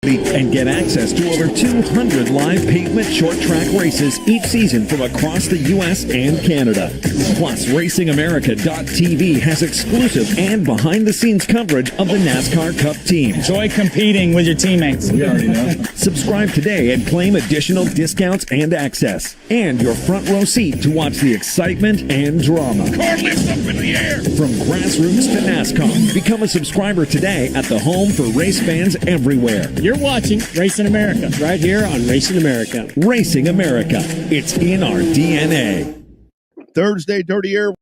And get access to over 200 live pavement short track races each season from across the U.S. and Canada. Plus, RacingAmerica.tv has exclusive and behind-the-scenes coverage of the NASCAR Cup team. Enjoy competing with your teammates. We already know. Subscribe today and claim additional discounts and access. And your front row seat to watch the excitement and drama. Car lifts up in the air. From grassroots to NASCAR, become a subscriber today at the home for race fans everywhere. You're watching Racing America right here on Racing America. Racing America. It's in our DNA. Thursday, Dirty Air.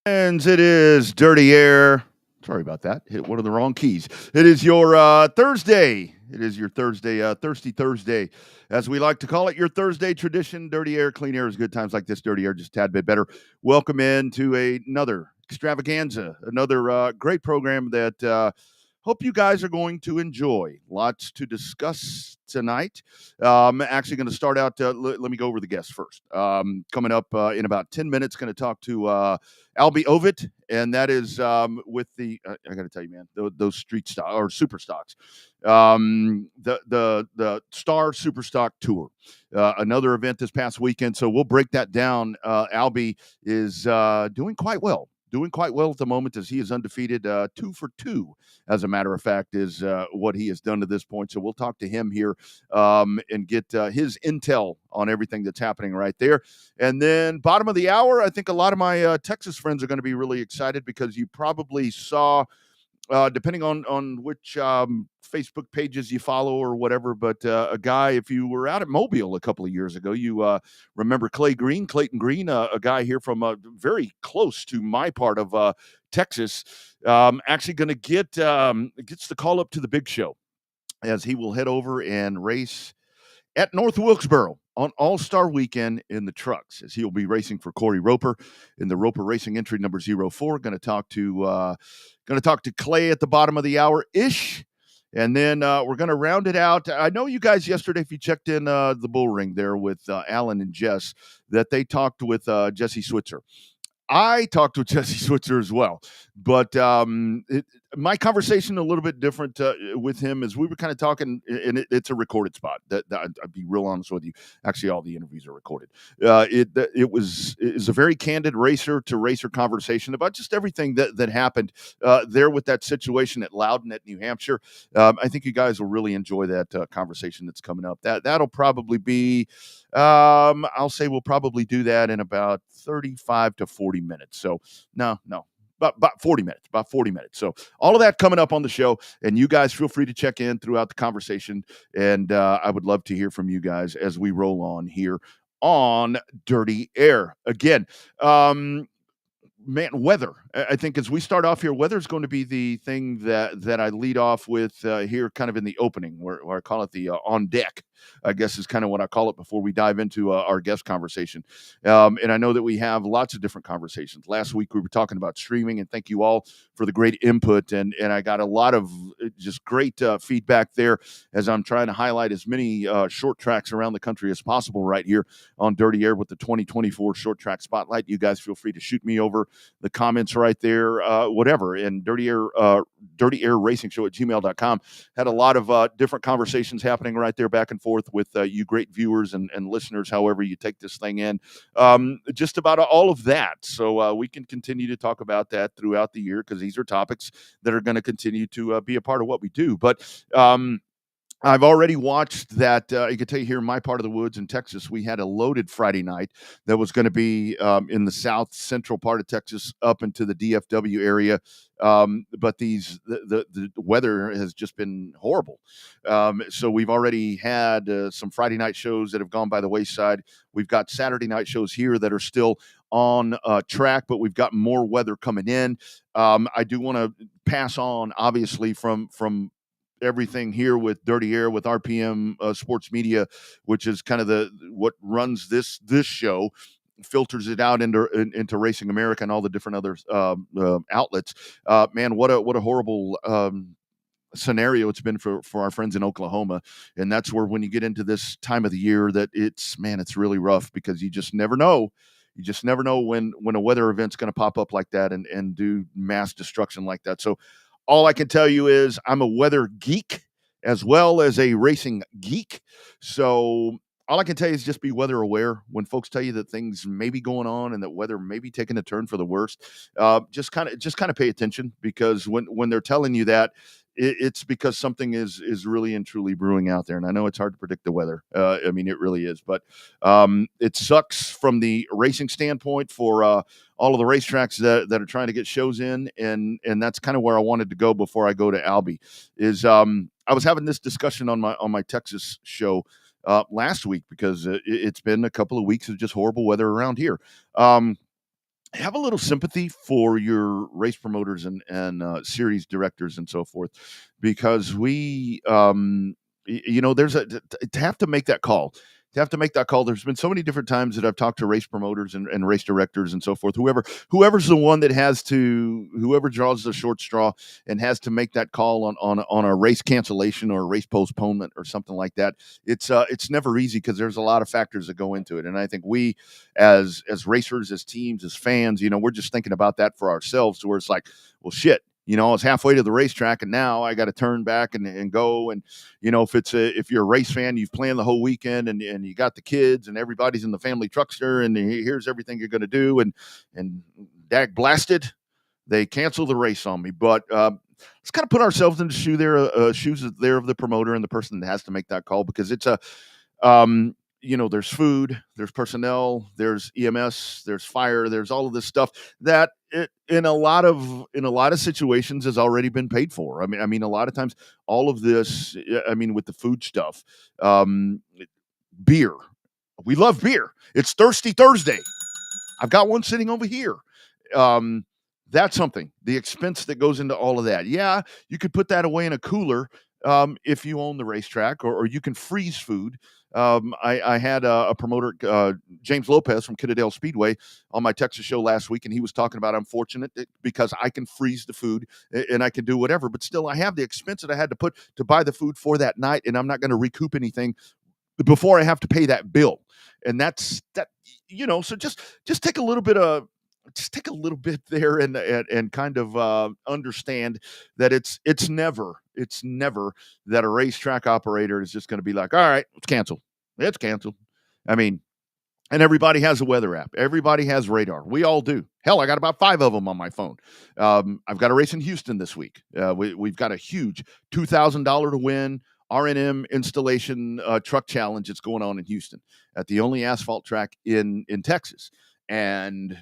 And it is Dirty Air. Sorry about that. Hit one of the wrong keys. It is your Thursday. It is your Thursday, Thirsty Thursday, as we like to call it. Your Thursday tradition. Dirty Air, clean air is good times like this. Dirty Air, just a tad bit better. Welcome in to another extravaganza, another great program that hope you guys are going to enjoy. Lots to discuss tonight. I'm actually going to start out. Let me go over the guests first. Coming up in about 10 minutes, going to talk to Alby Ovitt, and that is with the. I got to tell you, man, those street stock or super stocks, the Star Super Stock Tour, another event this past weekend. So we'll break that down. Alby is doing quite well. Doing quite well at the moment, as he is undefeated, 2 for 2, as a matter of fact, is what he has done to this point. So we'll talk to him here and get his intel on everything that's happening right there. And then bottom of the hour, I think a lot of my Texas friends are going to be really excited, because you probably saw, depending on which Facebook pages you follow or whatever, but a guy, if you were out at Mobile a couple of years ago, you remember Clayton Green, a guy here from very close to my part of Texas, actually going to gets the call up to the big show, as he will head over and race at North Wilkesboro on All-Star Weekend in the trucks, as he'll be racing for Corey Roper in the Roper Racing entry number 04. Going to talk to Clay at the bottom of the hour ish, and then we're going to round it out. I know you guys yesterday, if you checked in the bull ring there with Alan and Jess, that they talked with Jesse Switser. I talked with Jesse Switzer as well, but my conversation a little bit different with him, as we were kind of talking, and it's a recorded spot. I'd be real honest with you. Actually, all the interviews are recorded. It was a very candid racer to racer conversation about just everything that happened there with that situation at Loudon at New Hampshire. I think you guys will really enjoy that conversation that's coming up. That'll probably be, I'll say we'll probably do that in about 35 to 40 minutes. So no, about 40 minutes. So all of that coming up on the show, and you guys feel free to check in throughout the conversation. And I would love to hear from you guys as we roll on here on Dirty Air. Again, man, weather. I think as we start off here, weather is going to be the thing that I lead off with here, kind of in the opening, where I call it the on deck, I guess is kind of what I call it before we dive into our guest conversation. And I know that we have lots of different conversations. Last week we were talking about streaming, and thank you all for the great input. And I got a lot of just great feedback there, as I'm trying to highlight as many short tracks around the country as possible right here on Dirty Air with the 2024 Short Track Spotlight. You guys feel free to shoot me over the comments right there, whatever. And Dirty Air Racing Show at gmail.com had a lot of different conversations happening right there, back and forth with you great viewers and listeners, however you take this thing in, just about all of that. So we can continue to talk about that throughout the year, because these are topics that are going to continue to be a part of what we do. But I've already watched that. I can tell you, here in my part of the woods in Texas, we had a loaded Friday night that was going to be in the south central part of Texas up into the DFW area. But the weather has just been horrible. So we've already had some Friday night shows that have gone by the wayside. We've got Saturday night shows here that are still on track, but we've got more weather coming in. I do want to pass on, obviously, from everything here with Dirty Air, with RPM Sports Media, which is kind of what runs this show, filters it out into Racing America and all the different other outlets. Man, what a horrible scenario it's been for our friends in Oklahoma. And that's where, when you get into this time of the year, that it's really rough, because you just never know You just never know when a weather event's going to pop up like that and do mass destruction like that. So all I can tell you is I'm a weather geek as well as a racing geek. So all I can tell you is just be weather aware. When folks tell you that things may be going on and that weather may be taking a turn for the worst, just kind of pay attention, because when they're telling you that, it's because something is really and truly brewing out there. And I know it's hard to predict the weather. I mean, it really is. But it sucks from the racing standpoint for all of the racetracks that are trying to get shows in, and that's kind of where I wanted to go before I go to Alby. Is I was having this discussion on my Texas show last week, because it's been a couple of weeks of just horrible weather around here. Have a little sympathy for your race promoters and series directors and so forth, because we, there's to have to make that call. There's been so many different times that I've talked to race promoters and race directors and so forth. Whoever's the one that whoever draws the short straw and has to make that call on a race cancellation or a race postponement or something like that. It's never easy, because there's a lot of factors that go into it. And I think we, as racers, as teams, as fans, we're just thinking about that for ourselves, where it's like, well, shit. I was halfway to the racetrack, and now I got to turn back and go. And, if you're a race fan, you've planned the whole weekend, and you got the kids and everybody's in the family truckster, and here's everything you're going to do. And dag blasted, they cancel the race on me. But let's kind of put ourselves in the shoes there of the promoter and the person that has to make that call, because it's there's food, there's personnel, there's EMS, there's fire, there's all of this stuff that in a lot of situations has already been paid for. I mean, a lot of times all of this, with the food stuff, beer, we love beer. It's Thirsty Thursday. I've got one sitting over here. That's something, the expense that goes into all of that. Yeah, you could put that away in a cooler if you own the racetrack, or you can freeze food. I had a promoter, James Lopez from Kittadale Speedway, on my Texas show last week, and he was talking about, I'm fortunate because I can freeze the food and I can do whatever, but still I have the expense that I had to put to buy the food for that night, and I'm not going to recoup anything before I have to pay that bill. And that's that, so just take a little bit there and kind of understand that it's never that a racetrack operator is just going to be like, all right, it's canceled. I mean, and everybody has a weather app. Everybody has radar. We all do. Hell, I got about 5 of them on my phone. I've got a race in Houston this week. We've got a huge $2,000 to win R&M installation truck challenge that's going on in Houston at the only asphalt track in Texas. And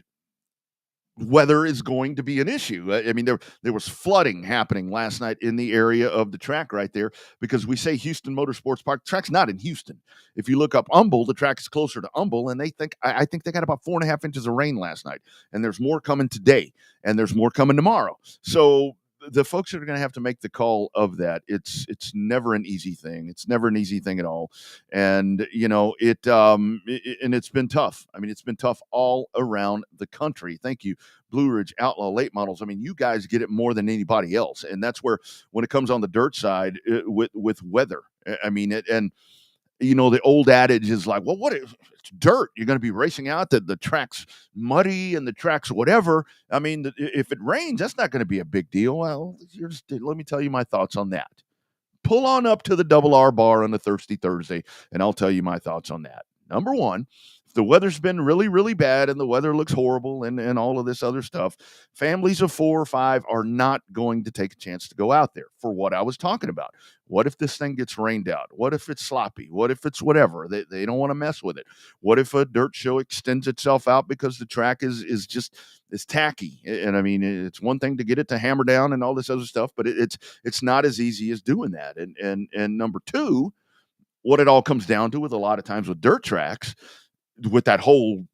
weather is going to be an issue. I mean, there was flooding happening last night in the area of the track right there, because we say Houston Motorsports Park. The track's not in Houston. If you look up Humble, the track is closer to Humble, and I think they got about 4.5 inches of rain last night, and there's more coming today, and there's more coming tomorrow. So the folks that are going to have to make the call of that, it's never an easy thing. It's never an easy thing at all. And, and it's been tough. I mean, it's been tough all around the country. Thank you, Blue Ridge Outlaw Late Models. I mean, you guys get it more than anybody else. And that's where, when it comes on the dirt side with weather, I mean, the old adage is like, well, it's dirt. You're going to be racing out. The track's muddy and the track's whatever. I mean, if it rains, that's not going to be a big deal. Well, let me tell you my thoughts on that. Pull on up to the Double R Bar on a Thirsty Thursday, and I'll tell you my thoughts on that. Number one, if the weather's been really, really bad and the weather looks horrible and all of this other stuff, families of 4 or 5 are not going to take a chance to go out there for what I was talking about. What if this thing gets rained out? What if it's sloppy? What if it's whatever? They don't want to mess with it. What if a dirt show extends itself out because the track is tacky? And I mean, it's one thing to get it to hammer down and all this other stuff, but it's not as easy as doing that. And number two, what it all comes down to with a lot of times with dirt tracks, with that whole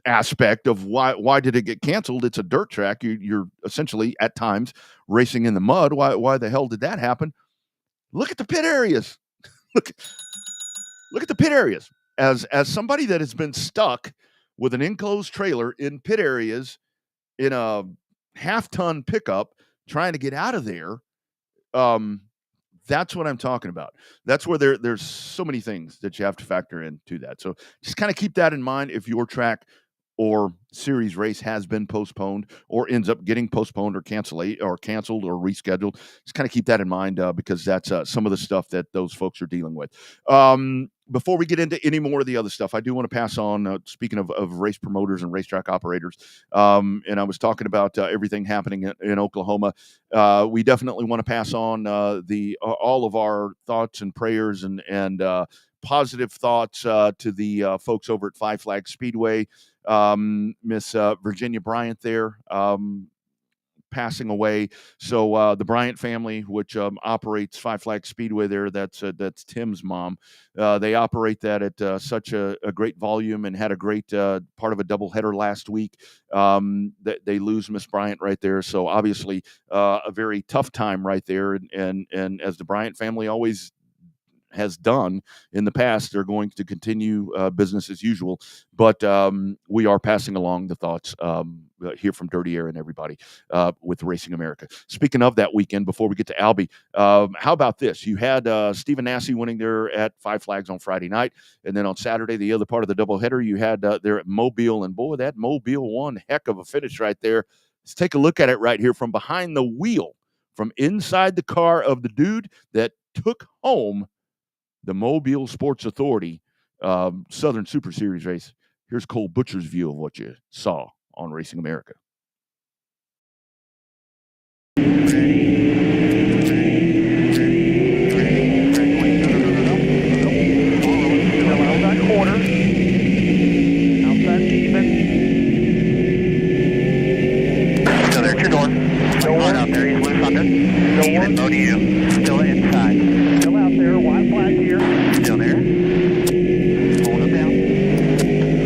aspect of why did it get canceled? It's a dirt track. You're essentially at times racing in the mud. Why the hell did that happen? Look at the pit areas. look at the pit areas. As somebody that has been stuck with an enclosed trailer in pit areas in a half-ton pickup trying to get out of there, that's what I'm talking about. That's where there's so many things that you have to factor into that. So just kind of keep that in mind if your track or series race has been postponed or ends up getting postponed or canceled or rescheduled, just kind of keep that in mind because that's some of the stuff that those folks are dealing with. Before we get into any more of the other stuff, I do want to pass on, speaking of race promoters and racetrack operators, and I was talking about everything happening in Oklahoma. We definitely want to pass on all of our thoughts and prayers and positive thoughts to the folks over at Five Flag Speedway. Miss Virginia Bryant there passing away. So the Bryant family, which operates Five Flag Speedway there, that's Tim's mom. They operate that at such a great volume and had a great part of a doubleheader last week. That they lose Miss Bryant right there. So obviously a very tough time right there. And as the Bryant family always has done in the past, they're going to continue business as usual. But we are passing along the thoughts here from Dirty Air and everybody with Racing America. Speaking of that weekend, before we get to Alby, how about this? You had Stephen Nasse winning there at Five Flags on Friday night. And then on Saturday, the other part of the doubleheader, you had there at Mobile. And boy, that Mobile one heck of a finish right there. Let's take a look at it right here from behind the wheel, from inside the car of the dude that took home the Mobile Sports Authority Southern Super Series race. Here's Cole Butcher's view of what you saw on Racing America. Still there at your door. Still out there. He's loose under. Even. Low to you. Still inside. Still out there. White flag here. Still there. Hold him down.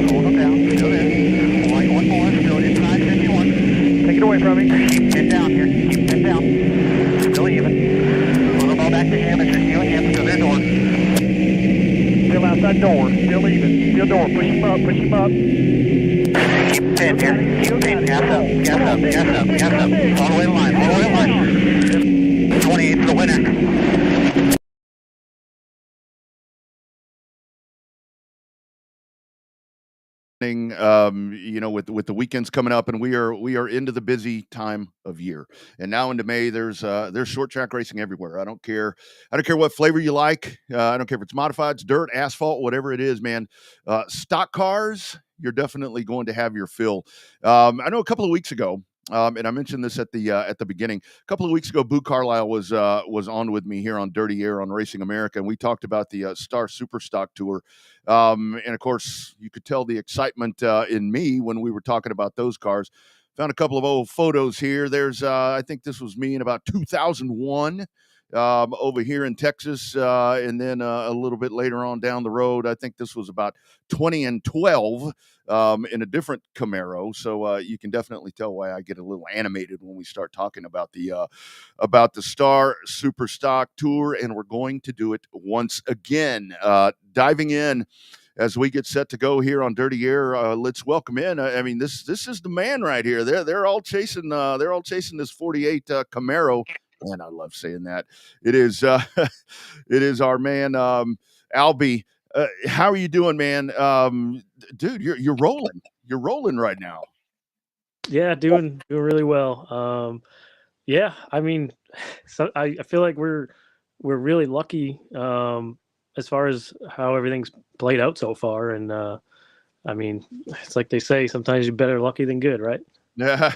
Hold him down. Still there. White one more. Still inside 51. Take it away from me. Keep pin down here. Keep pin down. Still even. Pull the ball back to him. It's just you and him. Still their door. Still outside door. Still even. Still door. Push him up. Push him up. Keep pin here. Keep pin. Gas up. Gas up. Gas up. Gas up. All the way to line. All the way to line. 28 for the winner. With the weekends coming up, and we are into the busy time of year, and now into May, there's short track racing everywhere. I don't care what flavor you like. I don't care if it's modifieds, dirt, asphalt, whatever it is, man. Stock cars, you're definitely going to have your fill. I know a couple of weeks ago, and I mentioned this at the beginning. A couple of weeks ago, Boo Carlisle was on with me here on Dirty Air on Racing America, and we talked about the Star Super Stock Tour. And of course, you could tell the excitement in me when we were talking about those cars. Found a couple of old photos here. There's, I think this was me in about 2001 over here in Texas. And then a little bit later on down the road, I think this was about 2012 in a different Camaro. So you can definitely tell why I get a little animated when we start talking about the Star Super Stock Tour. And we're going to do it once again. Diving in as we get set to go here on Dirty Air, let's welcome in. I mean, this is the man right here. They're all chasing this 48 Camaro, and I love saying that. It is it is our man Alby. How are you doing, man? Dude, you're rolling. You're rolling right now. Yeah, doing really well. Yeah, I mean, so I feel like we're really lucky as far as how everything's played out so far. And I mean, it's like they say, sometimes you're better lucky than good, right? Yeah,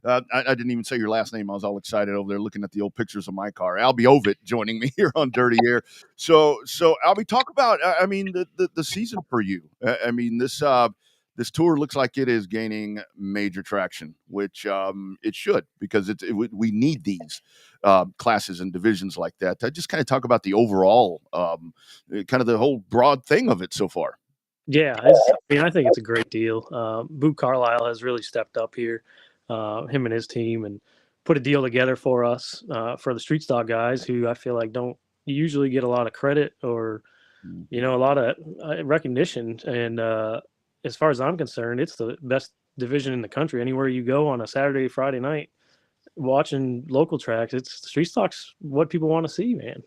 I didn't even say your last name. I was all excited over there looking at the old pictures of my car. Alby Ovitt joining me here on Dirty Air. So Alby, talk about I mean the season for you. I mean this tour looks like it is gaining major traction, which it should, because we need these classes and divisions like that. Just kind of talk about the overall kind of the whole broad thing of it so far. Yeah, I think it's a great deal. Boo Carlisle has really stepped up here, him and his team, and put a deal together for us, for the street stock guys, who I feel like don't usually get a lot of credit or, a lot of recognition. And as far as I'm concerned, it's the best division in the country. Anywhere you go on a Saturday, Friday night, watching local tracks, it's street stock's what people want to see, man.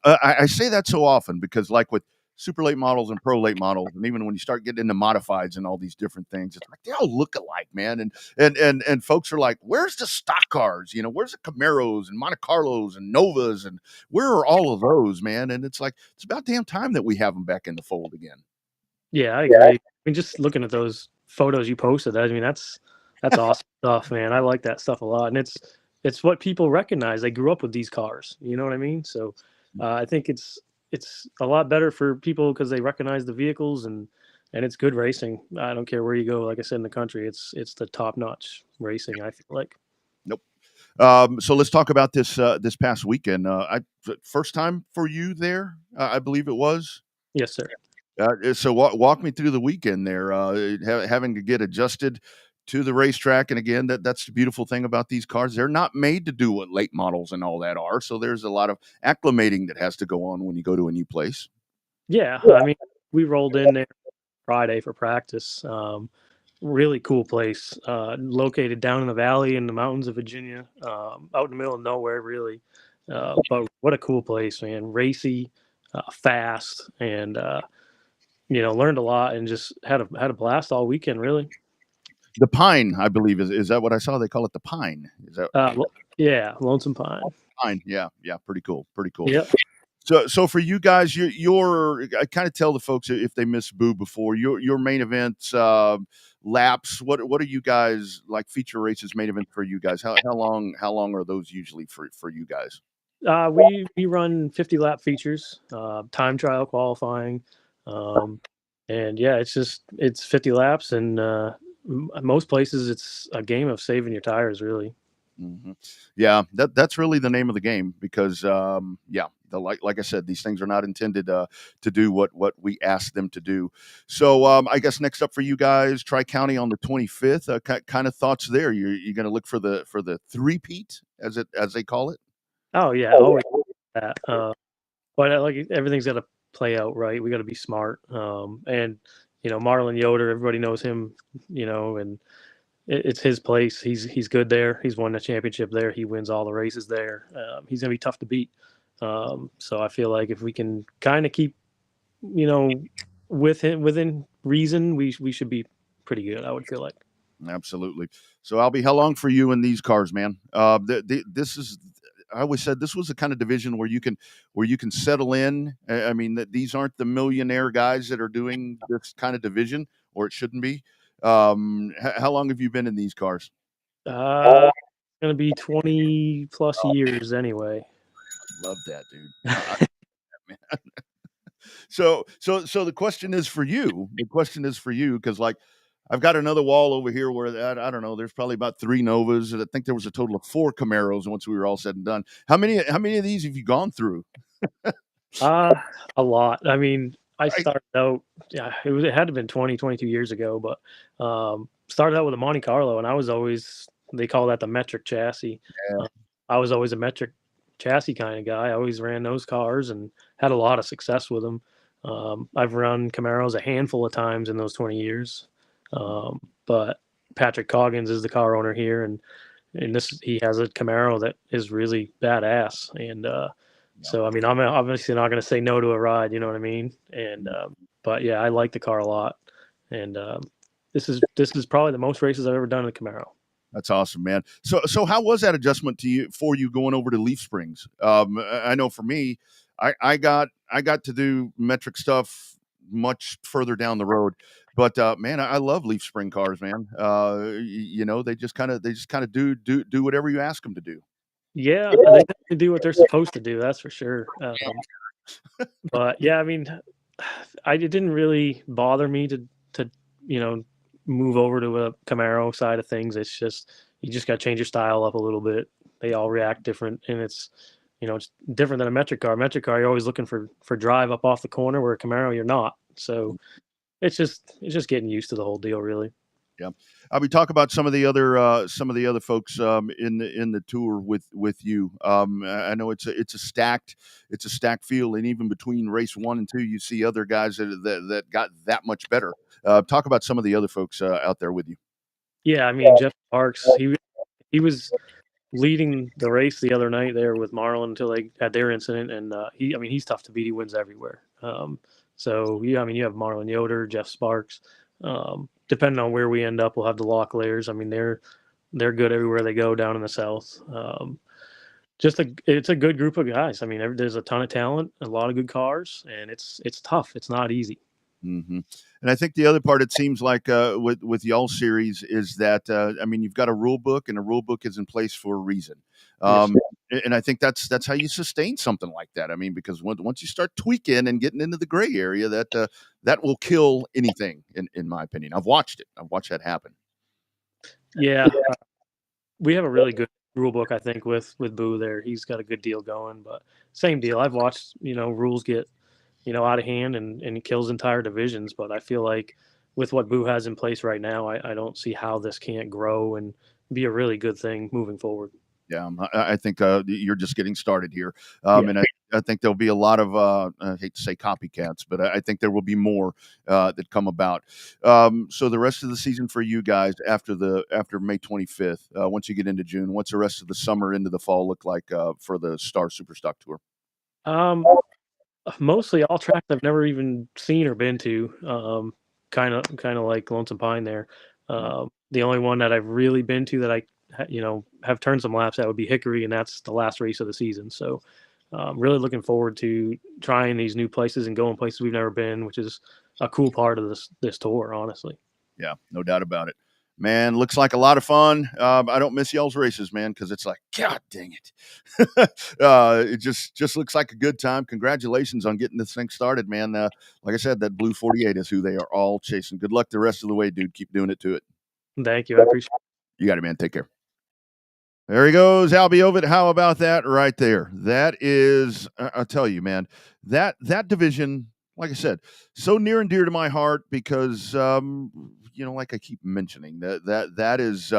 I say that so often because, like with super late models and pro late models, and even when you start getting into modifieds and all these different things, it's like they all look alike, man. And folks are like, where's the stock cars? Where's the Camaros and Monte Carlos and Novas, and where are all of those, man? And it's like, it's about damn time that we have them back in the fold again. Yeah, I agree. I mean, just looking at those photos you posted, I mean, that's awesome stuff, man. I like that stuff a lot, and it's what people recognize. They grew up with these cars. You know what I mean? So I think it's a lot better for people because they recognize the vehicles, and it's good racing. I don't care where you go. Like I said, in the country, it's the top notch racing. I feel like. Nope. So let's talk about this past weekend. First time for you there, I believe it was. Yes, sir. So walk me through the weekend there, having to get adjusted to the racetrack. And again, that's the beautiful thing about these cars. They're not made to do what late models and all that are. So there's a lot of acclimating that has to go on when you go to a new place. Yeah. I mean, we rolled in there Friday for practice. Really cool place, located down in the valley in the mountains of Virginia, out in the middle of nowhere, really. But what a cool place, man. Racy, fast, and learned a lot and just had a blast all weekend, really. The Pine, I believe, is that what I saw? They call it the Pine. Is that? Yeah, Lonesome Pine. Pine, yeah, pretty cool. Yep. So for you guys, I kind of tell the folks if they missed Boo before, your main events, laps. What are you guys like? Feature races, main event for you guys? How long are those usually for you guys? We run 50 lap features, time trial qualifying, and yeah, it's 50 laps, and most places it's a game of saving your tires, really. Mm-hmm. Yeah, that's really the name of the game because like I said, these things are not intended to do what we ask them to do. So I guess next up for you guys, Tri-County on the 25th. Kind of thoughts there. You're going to look for the three-peat as they call it. Oh yeah, always that. But like everything's got to play out right. We got to be smart. And Marlon Yoder, everybody knows him. And it's his place. He's good there. He's won the championship there. He wins all the races there. He's gonna be tough to beat. So I feel like if we can kind of keep, with him within reason, we should be pretty good. I would feel like. Absolutely. So Alby, how long for you in these cars, man? This is. I always said this was the kind of division where you can settle in. I mean, that these aren't the millionaire guys that are doing this kind of division, or it shouldn't be. How long have you been in these cars? It's gonna be 20 plus years anyway. Love that, dude. So the question is for you. The question is for you because like I've got another wall over here where I don't know. There's probably about 3 Novas, and I think there was a total of 4 Camaros once we were all said and done. How many of these have you gone through? A lot. I mean, I started out. Yeah, it had to have been 20, 22 years ago, but started out with a Monte Carlo, and I was always, they call that the metric chassis. Yeah. I was always a metric chassis kind of guy. I always ran those cars and had a lot of success with them. I've run Camaros a handful of times in those 20 years. But Patrick Coggins is the car owner here, and he has a Camaro that is really badass. And so, I mean, I'm obviously not going to say no to a ride, you know what I mean? And but yeah, I like the car a lot. And this is probably the most races I've ever done in a Camaro. That's awesome, man. So how was that adjustment for you going over to Leaf Springs? I know for me, I got to do metric stuff much further down the road, but man, I love Leaf Spring cars, man. They just kind of do whatever you ask them to do. Yeah, they definitely do what they're supposed to do. That's for sure. But yeah, I mean, it didn't really bother me to move over to a Camaro side of things. It's just you just got to change your style up a little bit. They all react different, and it's different than a metric car. Metric car, you're always looking for drive up off the corner, where a Camaro you're not. So it's just getting used to the whole deal, really. Yeah, we talk about some of the other folks in the tour with you. I know it's a stacked field, and even between race 1 and 2, you see other guys that got that much better. Talk about some of the other folks out there with you. Yeah, I mean Jeff Parks, he was leading the race the other night there with Marlon until they had their incident, and he's tough to beat. He wins everywhere. So, yeah, I mean, you have Marlon Yoder, Jeff Sparks. Depending on where we end up, we'll have the Lock Layers. I mean, they're good everywhere they go down in the South. It's a good group of guys. I mean, there's a ton of talent, a lot of good cars, and it's tough. It's not easy. Mm-hmm. And I think the other part, it seems like with y'all series is that I mean, you've got a rule book, and a rule book is in place for a reason. And I think that's how you sustain something like that. I mean, because once you start tweaking and getting into the gray area, that will kill anything. In my opinion, I've watched it. I've watched that happen. Yeah, we have a really good rule book, I think, with Boo there. He's got a good deal going, but same deal. I've watched rules get out of hand and it kills entire divisions. But I feel like with what Boo has in place right now, I don't see how this can't grow and be a really good thing moving forward. Yeah, I think you're just getting started here. And I think there'll be a lot of, I hate to say copycats, but I think there will be more that come about. So the rest of the season for you guys after May 25th, once you get into June, what's the rest of the summer into the fall look like for the Star Superstock Tour? Mostly all tracks I've never even seen or been to. Kind of like Lonesome Pine there. The only one that I've really been to that I have turned some laps at would be Hickory, and that's the last race of the season. So really looking forward to trying these new places and going places we've never been, which is a cool part of this tour, honestly. Yeah, no doubt about it. Man, looks like a lot of fun. I don't miss y'all's races, man, because it's like, God dang it. It just looks like a good time. Congratulations on getting this thing started, man. Like I said, that Blue 48 is who they are all chasing. Good luck the rest of the way, dude. Keep doing it to it. Thank you. I appreciate it. You got it, man. Take care. There he goes, Alby Ovitt. How about that right there? That is, I'll tell you, man, that division, like I said, so near and dear to my heart because, like I keep mentioning, that is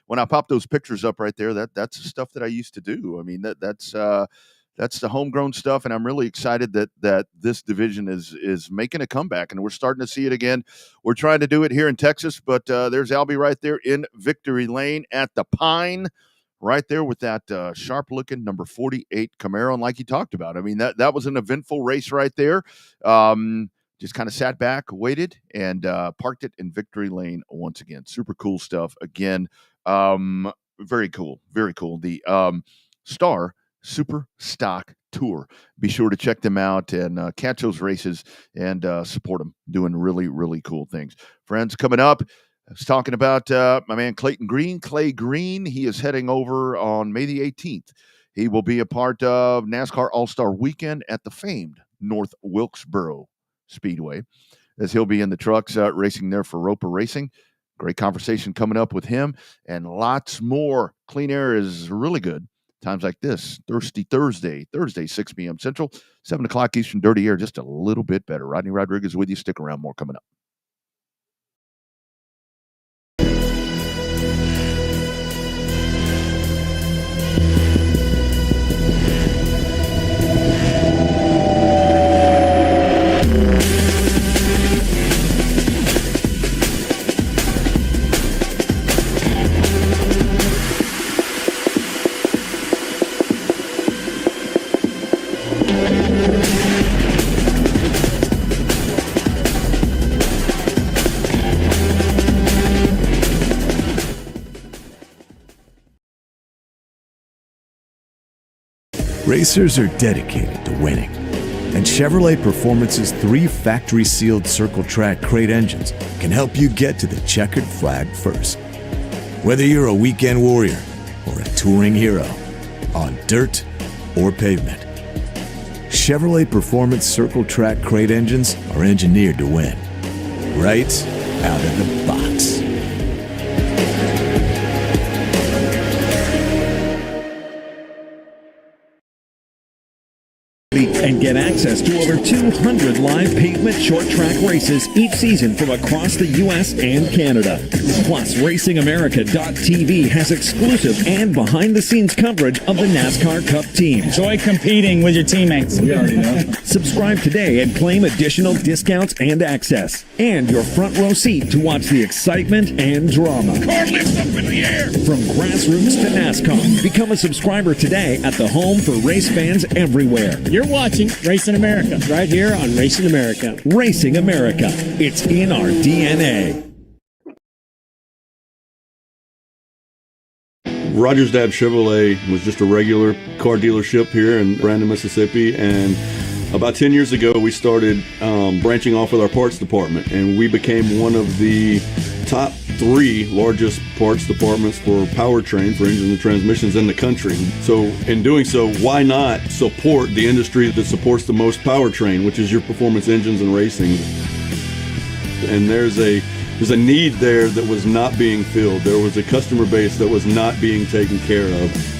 when I pop those pictures up right there, that's the stuff that I used to do. I mean, that's the homegrown stuff, and I'm really excited that this division is making a comeback, and we're starting to see it again. We're trying to do it here in Texas, but there's Alby right there in victory lane at the Pine, right there with that sharp-looking number 48 Camaro, and like you talked about, I mean, that was an eventful race right there. Just kind of sat back, waited, and parked it in victory lane once again. Super cool stuff. Again, very cool, very cool. The Star Super Stock Tour. Be sure to check them out and catch those races and support them. Doing really, really cool things. Friends, coming up, I was talking about my man Clayton Green. Clay Green, he is heading over on May the 18th. He will be a part of NASCAR All-Star Weekend at the famed North Wilkesboro Speedway, as he'll be in the trucks racing there for Roper Racing. Great conversation coming up with him and lots more. Clean Air is really good. Times like this, Thirsty Thursday, 6 p.m. Central, 7 o'clock Eastern, Dirty Air, just a little bit better. Rodney Rodriguez with you. Stick around. More coming up. Racers are dedicated to winning, and Chevrolet Performance's 3 factory-sealed Circle Track crate engines can help you get to the checkered flag first. Whether you're a weekend warrior or a touring hero, on dirt or pavement, Chevrolet Performance Circle Track crate engines are engineered to win, right out of the box. And get access to over 200 live pavement short track races each season from across the U.S. and Canada. Plus, RacingAmerica.tv has exclusive and behind-the-scenes coverage of the NASCAR Cup team. Enjoy competing with your teammates. We already know. Subscribe today and claim additional discounts and access. And your front row seat to watch the excitement and drama. Car lifts up in the air. From grassroots to NASCAR, become a subscriber today at the home for race fans everywhere. You're You're watching Racing America right here on Racing America. Racing America. It's in our DNA. Rogers Dab Chevrolet was just a regular car dealership here in Brandon, Mississippi, and about 10 years ago we started branching off with our parts department, and we became one of the top 3 largest parts departments for powertrain, for engines and transmissions in the country. So in doing so, why not support the industry that supports the most powertrain, which is your performance engines and racing? And there's a need there that was not being filled. There was a customer base that was not being taken care of.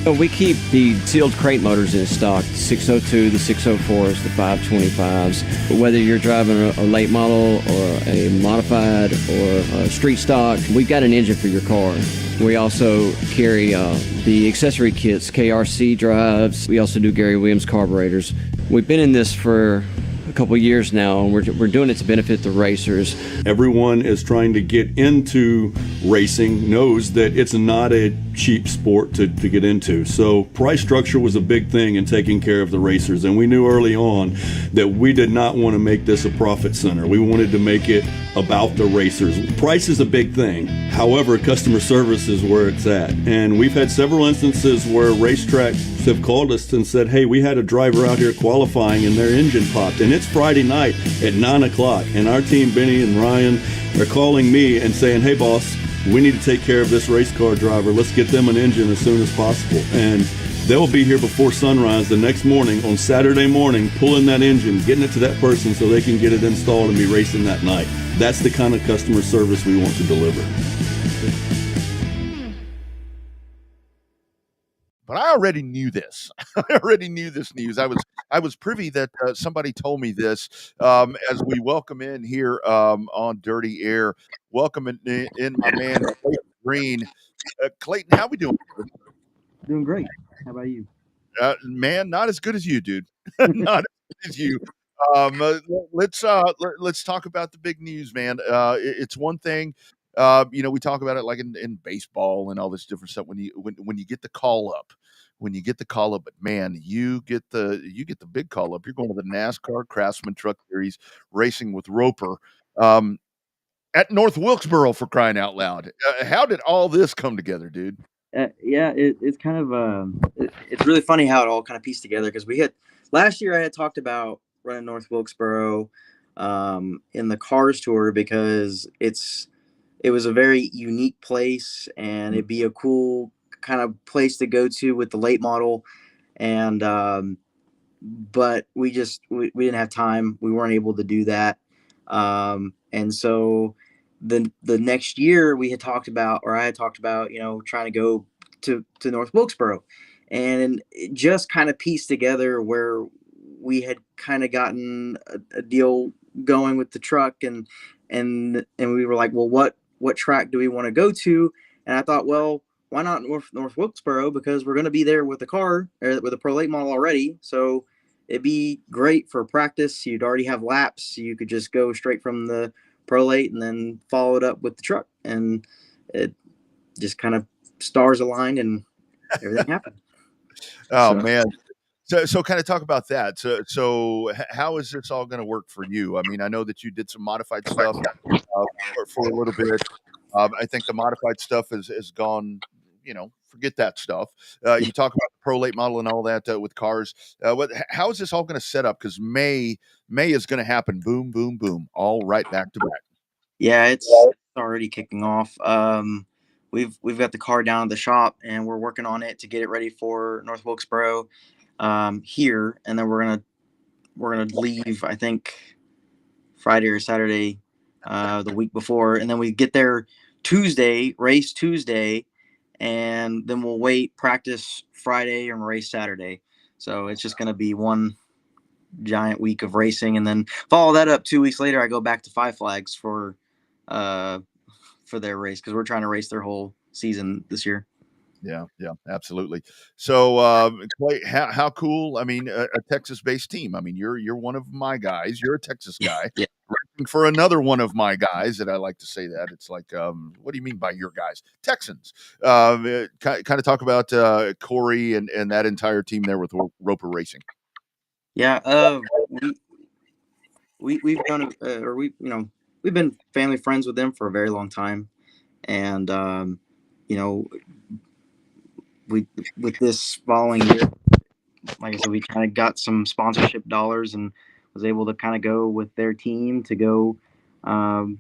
So we keep the sealed crate motors in stock, the 602, the 604s, the 525s. But whether you're driving a late model or a modified or a street stock, we've got an engine for your car. We also carry the accessory kits, KRC drives. We also do Gary Williams carburetors. We've been in this for a couple of years now, and we're doing it to benefit the racers. Everyone is trying to get into racing, knows that it's not a cheap sport to get into. So price structure was a big thing in taking care of the racers, and we knew early on that we did not want to make this a profit center. We wanted to make it about the racers. Price is a big thing. However, customer service is where it's at. And we've had several instances where racetracks have called us and said, hey, we had a driver out here qualifying and their engine popped. And it's Friday night at 9 o'clock. And our team, Benny and Ryan, are calling me and saying, hey, boss, we need to take care of this race car driver. Let's get them an engine as soon as possible. And they'll be here before sunrise the next morning on Saturday morning, pulling that engine, getting it to that person so they can get it installed and be racing that night. That's the kind of customer service we want to deliver. But I already knew this. I already knew this news. I was privy that somebody told me this as we welcome in here on Dirty Air. Welcome in my man Clayton Green. Clayton, how we doing? Doing great. How about you? Man, not as good as you, dude. Not as good as you. Let's talk about the big news, man. It's one thing. We talk about it like in baseball and all this different stuff. When you get the call up, but man, you get the big call up. You're going to the NASCAR Craftsman Truck Series racing with Roper at North Wilkesboro, for crying out loud. How did all this come together, dude? It's kind of it's really funny how it all kind of pieced together, because we had last year I had talked about running North Wilkesboro in the Cars Tour because it was a very unique place, and it'd be a cool kind of place to go to with the late model. And but we didn't have time. We weren't able to do that. And so the next year I had talked about, trying to go to North Wilkesboro, and it just kind of pieced together where we had kind of gotten a deal going with the truck, and we were like, well, what track do we want to go to? And I thought, well, why not North Wilkesboro? Because we're going to be there with the car, with a pro late model already. So it'd be great for practice. You'd already have laps. You could just go straight from the pro late and then follow it up with the truck. And it just kind of stars aligned and everything happened. Oh, man. So kind of talk about that. So how is this all going to work for you? I mean, I know that you did some modified stuff for a little bit. I think the modified stuff has gone, forget that stuff. You talk about the pro late model and all that with cars. How is this all going to set up? Because May is going to happen. Boom, boom, boom. All right, back to back. Yeah, it's already kicking off. We've got the car down at the shop, and we're working on it to get it ready for North Wilkesboro here, and then we're gonna leave, I think, Friday or Saturday the week before, and then we get there Tuesday, race Tuesday, and then we'll practice Friday and race Saturday. So it's just gonna be one giant week of racing, and then follow that up 2 weeks later. I go back to Five Flags for their race, because we're trying to race their whole season this year. Yeah, absolutely. So, Clay, how cool? I mean, a Texas-based team. I mean, you're one of my guys. You're a Texas guy. Yeah. Racing for another one of my guys. That I like to say that. It's like, what do you mean by your guys? Texans. Kind of talk about Corey and that entire team there with Roper Racing. Yeah, we've known or we've been family friends with them for a very long time, and you know we with this following year, like I said, we kind of got some sponsorship dollars and was able to kind of go with their team to go um,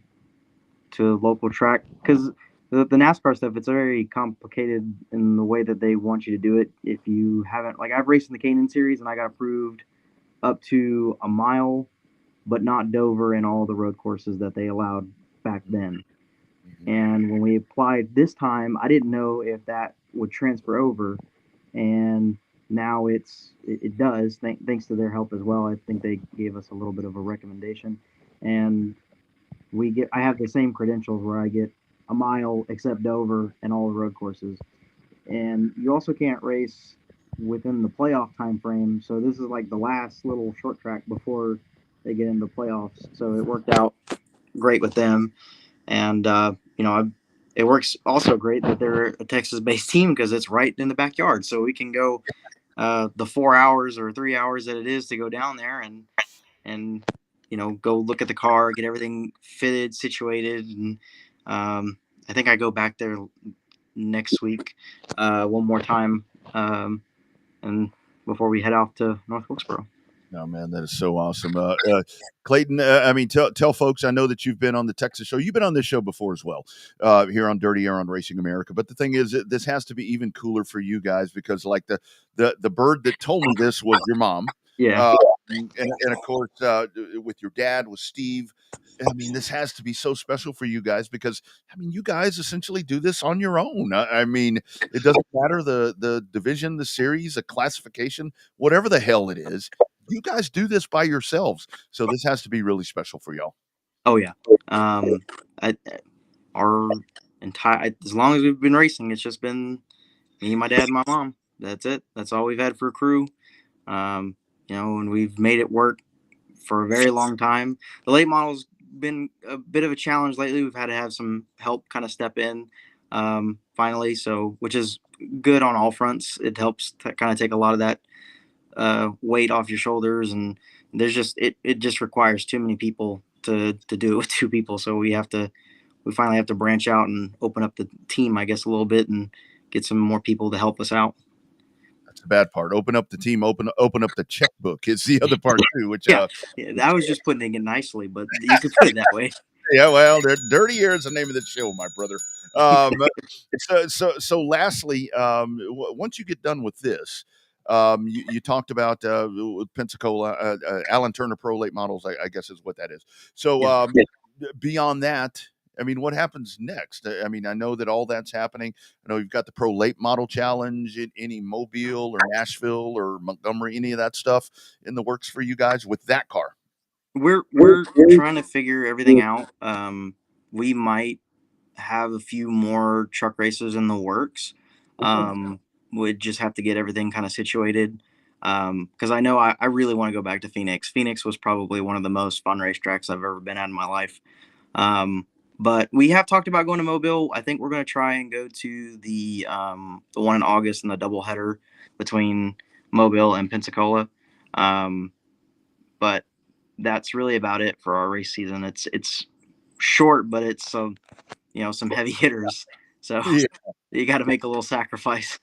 to a local track because the NASCAR stuff, it's very complicated in the way that they want you to do it. If you haven't, like, I've raced in the Canaan series and I got approved up to a mile, but not Dover and all the road courses that they allowed back then. And when we applied this time, I didn't know if that would transfer over, and now it does. Thanks to their help as well. I think they gave us a little bit of a recommendation, and I have the same credentials where I get a mile except Dover and all the road courses. And you also can't race within the playoff time frame. So this is like the last little short track before they get into the playoffs. So it worked out great with them. And it works also great that they're a Texas-based team because it's right in the backyard. So we can go the 4 hours or 3 hours that it is to go down there and go look at the car, get everything fitted, situated, and I think I go back there next week one more time, and before we head off to North Wilkesboro. No, man, that is so awesome. Clayton, I mean, tell folks, I know that you've been on the Texas show. You've been on this show before as well, here on Dirty Air on Racing America. But the thing is, this has to be even cooler for you guys because, like, the bird that told me this was your mom. Yeah. And of course, with your dad, with Steve. I mean, this has to be so special for you guys because, I mean, you guys essentially do this on your own. I mean, it doesn't matter the division, the series, the classification, whatever the hell it is. You guys do this by yourselves, so this has to be really special for y'all. Oh yeah. Our entire as long as we've been racing, it's just been me, my dad, and my mom. That's it. That's all we've had for a crew. And we've made it work for a very long time. The late model's been a bit of a challenge lately. We've had to have some help kind of step in finally, so which is good on all fronts. It helps to kind of take a lot of that weight off your shoulders, and there's just it just requires too many people to do it with two people. So we finally have to branch out and open up the team, I guess, a little bit and get some more people to help us out. That's the bad part. Open up the team, open up the checkbook. It's the other part too, which yeah, I was just putting it nicely, but you could put it that way. Yeah, well, Dirty Air is the name of the show, my brother. So lastly, once you get done with this, you talked about with Pensacola, Alan Turner Pro Late Models, I guess is what that is. So beyond that, I mean, what happens next? I mean, I know that all that's happening. I know you've got the Pro Late Model Challenge in any Mobile or Nashville or Montgomery, any of that stuff in the works for you guys with that car. We're trying to figure everything out. We might have a few more truck races in the works. We'd just have to get everything kind of situated. Because I know I really want to go back to Phoenix. Phoenix was probably one of the most fun racetracks I've ever been at in my life. But we have talked about going to Mobile. I think we're going to try and go to the one in August and the doubleheader between Mobile and Pensacola. But that's really about it for our race season. It's short, but it's some heavy hitters. So you got to make a little sacrifice.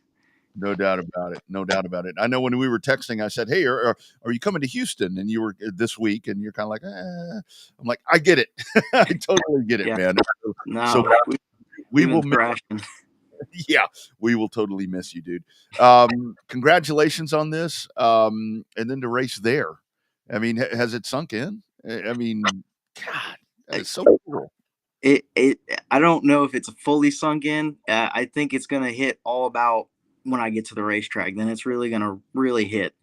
No doubt about it. No doubt about it. I know when we were texting, I said, "Hey, are you coming to Houston?" And you were this week, and you're kind of like, I'm like, I get it. I totally get it, man. No, we will miss. Yeah, we will totally miss you, dude. Congratulations on this. And then to race there. I mean, has it sunk in? I mean, God, that is so cool. I don't know if it's fully sunk in. I think it's going to hit all about when I get to the racetrack. Then it's really going to really hit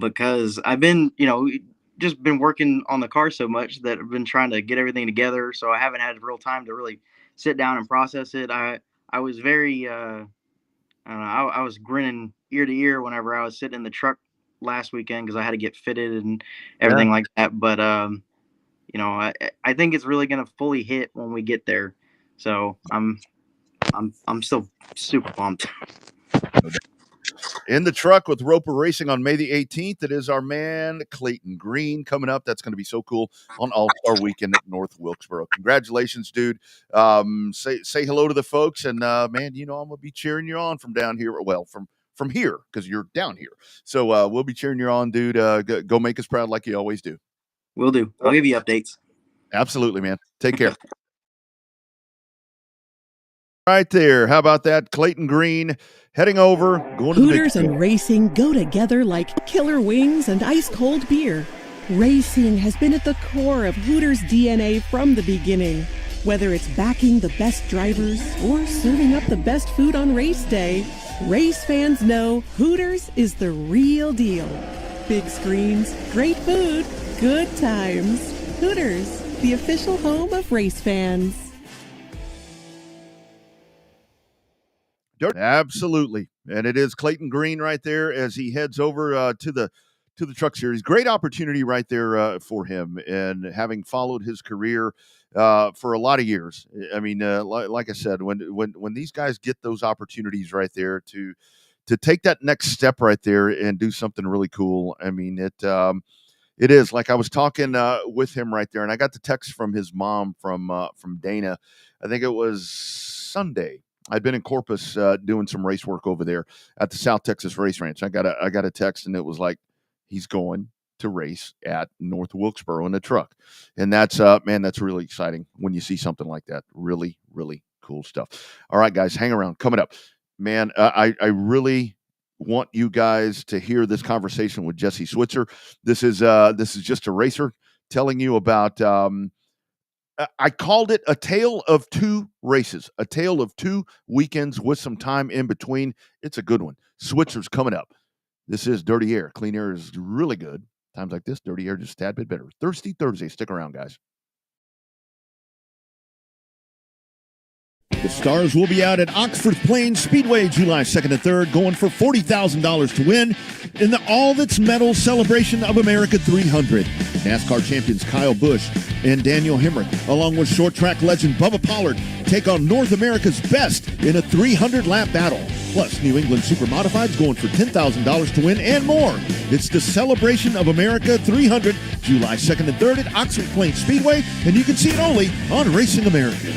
because I've been, just been working on the car so much that I've been trying to get everything together. So I haven't had real time to really sit down and process it. I was very, I was grinning ear to ear whenever I was sitting in the truck last weekend because I had to get fitted and everything like that. But, I think it's really going to fully hit when we get there. So I'm still super pumped. In the truck with Roper Racing on May the 18th, it is our man Clayton Green coming up. That's going to be so cool on All-Star Weekend at North Wilkesboro. Congratulations, dude. Say hello to the folks, and man, I'm going to be cheering you on from down here. Well, from here, because you're down here. So we'll be cheering you on, dude. Go make us proud like you always do. Will do. I'll give you updates. Absolutely, man. Take care. Right there. How about that? Clayton Green heading over, going to the Hooters and racing go together like killer wings and ice-cold beer. Racing has been at the core of Hooters' DNA from the beginning. Whether it's backing the best drivers or serving up the best food on race day, race fans know Hooters is the real deal. Big screens, great food, good times. Hooters, the official home of race fans. Absolutely. And it is Clayton Green right there as he heads over to the Truck Series. Great opportunity right there for him, and having followed his career for a lot of years. I mean, like I said, when these guys get those opportunities right there to take that next step right there and do something really cool, I mean, it is like I was talking with him right there, and I got the text from his mom from Dana. I think it was Sunday. I'd been in Corpus doing some race work over there at the South Texas Race Ranch. I got a text, and it was like, he's going to race at North Wilkesboro in a truck. And that's man, that's really exciting when you see something like that. Really, really cool stuff. All right, guys, hang around. Coming up, man, I really want you guys to hear this conversation with Jesse Switser. This is just a racer telling you about I called it a tale of two races, a tale of two weekends with some time in between. It's a good one. Switzer's coming up. This is Dirty Air. Clean Air is really good. Times like this, Dirty Air just a tad bit better. Thirsty Thursday. Stick around, guys. The Stars will be out at Oxford Plains Speedway July 2nd and 3rd, going for $40,000 to win in the All That's Metal Celebration of America 300. NASCAR champions Kyle Busch and Daniel Hemrick, along with short track legend Bubba Pollard, take on North America's best in a 300-lap battle. Plus, New England Super Modifieds going for $10,000 to win and more. It's the Celebration of America 300, July 2nd and 3rd at Oxford Plains Speedway, and you can see it only on Racing America.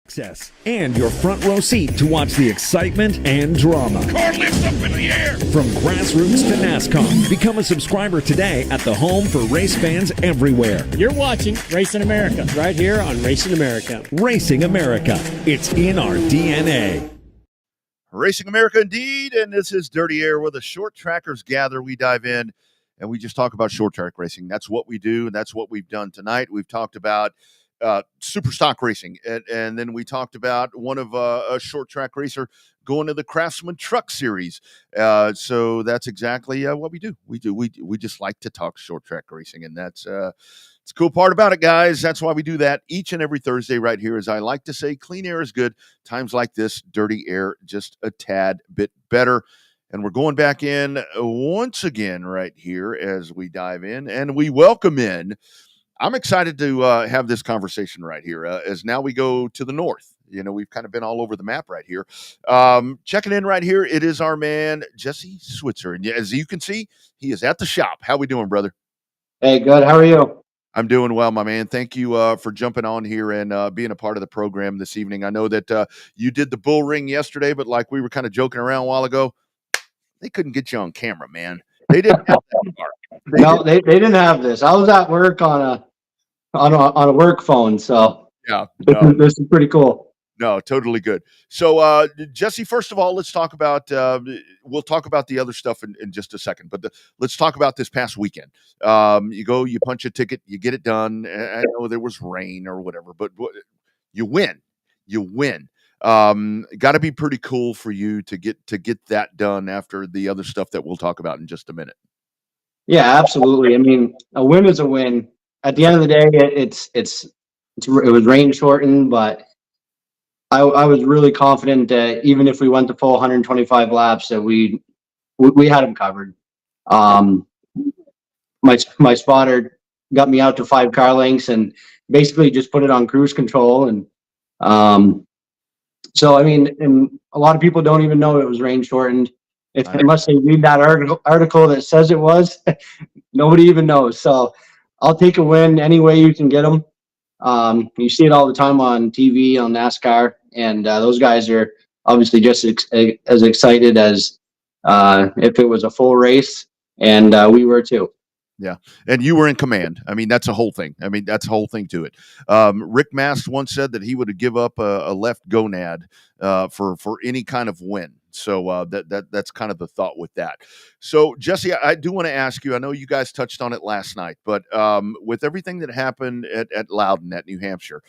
Access and your front row seat to watch the excitement and drama. Car lifts up in the air. From grassroots to NASCAR, become a subscriber today at the home for race fans everywhere. You're watching Racing America right here on Racing America. Racing America. It's in our DNA. Racing America indeed, and this is Dirty Air where the short trackers gather. We dive in and we just talk about short track racing. That's what we do, and that's what we've done tonight. We've talked about super stock racing, and then we talked about one of a short track racer going to the Craftsman Truck Series. So that's exactly what we do. We just like to talk short track racing, and that's it's a cool part about it, guys. That's why we do that each and every Thursday right here. As I like to say, clean air is good. Times like this, dirty air just a tad bit better. And we're going back in once again right here as we dive in, and we welcome in. I'm excited to have this conversation right here as now we go to the north. You know, we've kind of been all over the map right here. Checking in right here, it is our man, Jesse Switser. And as you can see, he is at the shop. How we doing, brother? Hey, good. How are you? I'm doing well, my man. Thank you for jumping on here and being a part of the program this evening. I know that you did the bull ring yesterday, but like we were kind of joking around a while ago, they couldn't get you on camera, man. They didn't have that part. They didn't have this. I was at work on a work phone, so Yeah. No. This is pretty cool. No, totally good. So, Jesse, first of all, let's talk about. We'll talk about the other stuff in just a second, but let's talk about this past weekend. You go, you punch a ticket, you get it done. I know there was rain or whatever, but you win. You win. Got to be pretty cool for you to get that done after the other stuff that we'll talk about in just a minute. Yeah, absolutely. I mean, a win is a win. At the end of the day, it was rain shortened, but I was really confident that even if we went the full 125 laps, that we had them covered. My spotter got me out to 5 car lengths and basically just put it on cruise control. And so, I mean, and a lot of people don't even know it was rain shortened. Unless they read that article that says it was, nobody even knows. So I'll take a win any way you can get them. You see it all the time on TV, on NASCAR, and those guys are obviously just as excited as if it was a full race, and we were too. Yeah, and you were in command. I mean, that's a whole thing. I mean, that's a whole thing to it. Rick Mast once said that he would give up a left gonad for any kind of win. So that's kind of the thought with that. So, Jesse, I do want to ask you, I know you guys touched on it last night, but with everything that happened at Loudon at New Hampshire,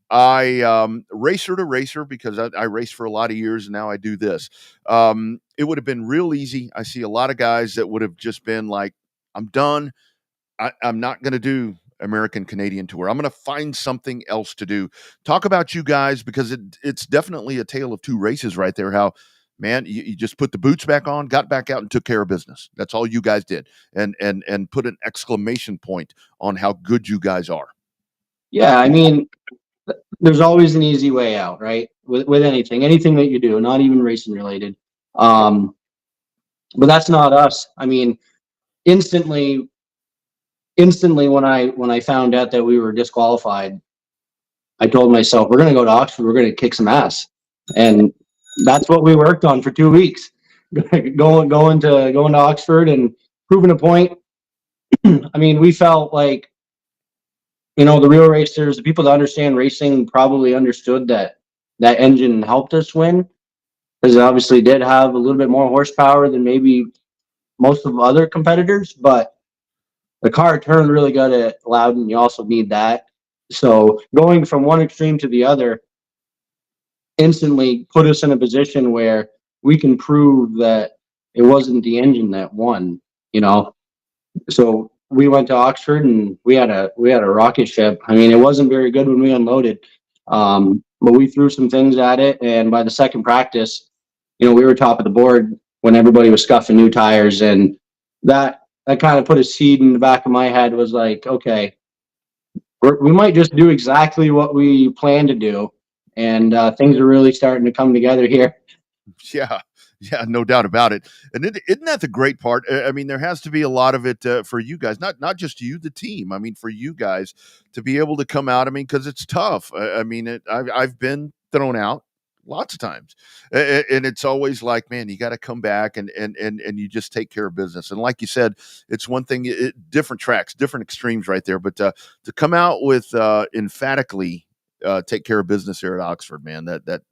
I racer to racer, because I raced for a lot of years and now I do this. It would have been real easy. I see a lot of guys that would have just been like, I'm done. I'm not going to do American Canadian Tour. I'm going to find something else to do. Talk about you guys, because it's definitely a tale of two races right there. How, man, you just put the boots back on, got back out and took care of business. That's all you guys did. And put an exclamation point on how good you guys are. Yeah, I mean, there's always an easy way out, right? With anything that you do, not even racing related. But that's not us. I mean, instantly when I found out that we were disqualified, I told myself, we're going to go to Oxford, we're going to kick some ass. And that's what we worked on for 2 weeks. going to Oxford and proving a point. I mean, we felt like, the real racers, the people that understand racing, probably understood that engine helped us win, because it obviously did have a little bit more horsepower than maybe most of the other competitors, but the car turned really good at Loudon. You also need that. So going from one extreme to the other instantly put us in a position where we can prove that it wasn't the engine that won, So we went to Oxford and we had a rocket ship. I mean, it wasn't very good when we unloaded, but we threw some things at it. And by the second practice, we were top of the board when everybody was scuffing new tires. And that kind of put a seed in the back of my head, was like, okay, we might just do exactly what we plan to do. And things are really starting to come together here. Yeah, no doubt about it. And isn't that the great part? I mean, there has to be a lot of it for you guys, not just you, the team. I mean, for you guys to be able to come out. I mean, because it's tough. I mean, I've been thrown out lots of times, and it's always like, man, you got to come back and you just take care of business. And like you said, it's one thing, different tracks, different extremes right there, but to come out with emphatically take care of business here at Oxford, man, that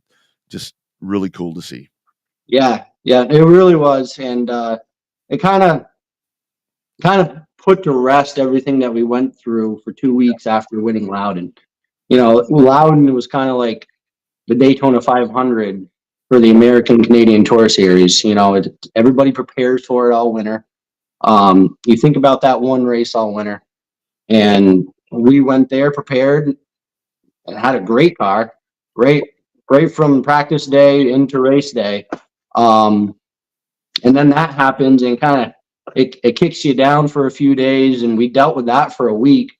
just really cool to see. Yeah, it really was. And it kind of put to rest everything that we went through for 2 weeks after winning Loudon. Loudon was kind of like the Daytona 500 for the American Canadian Tour Series. Everybody prepares for it all winter. You think about that one race all winter, and we went there prepared and had a great car, great from practice day into race day. And then that happens and kind of it kicks you down for a few days, and we dealt with that for a week.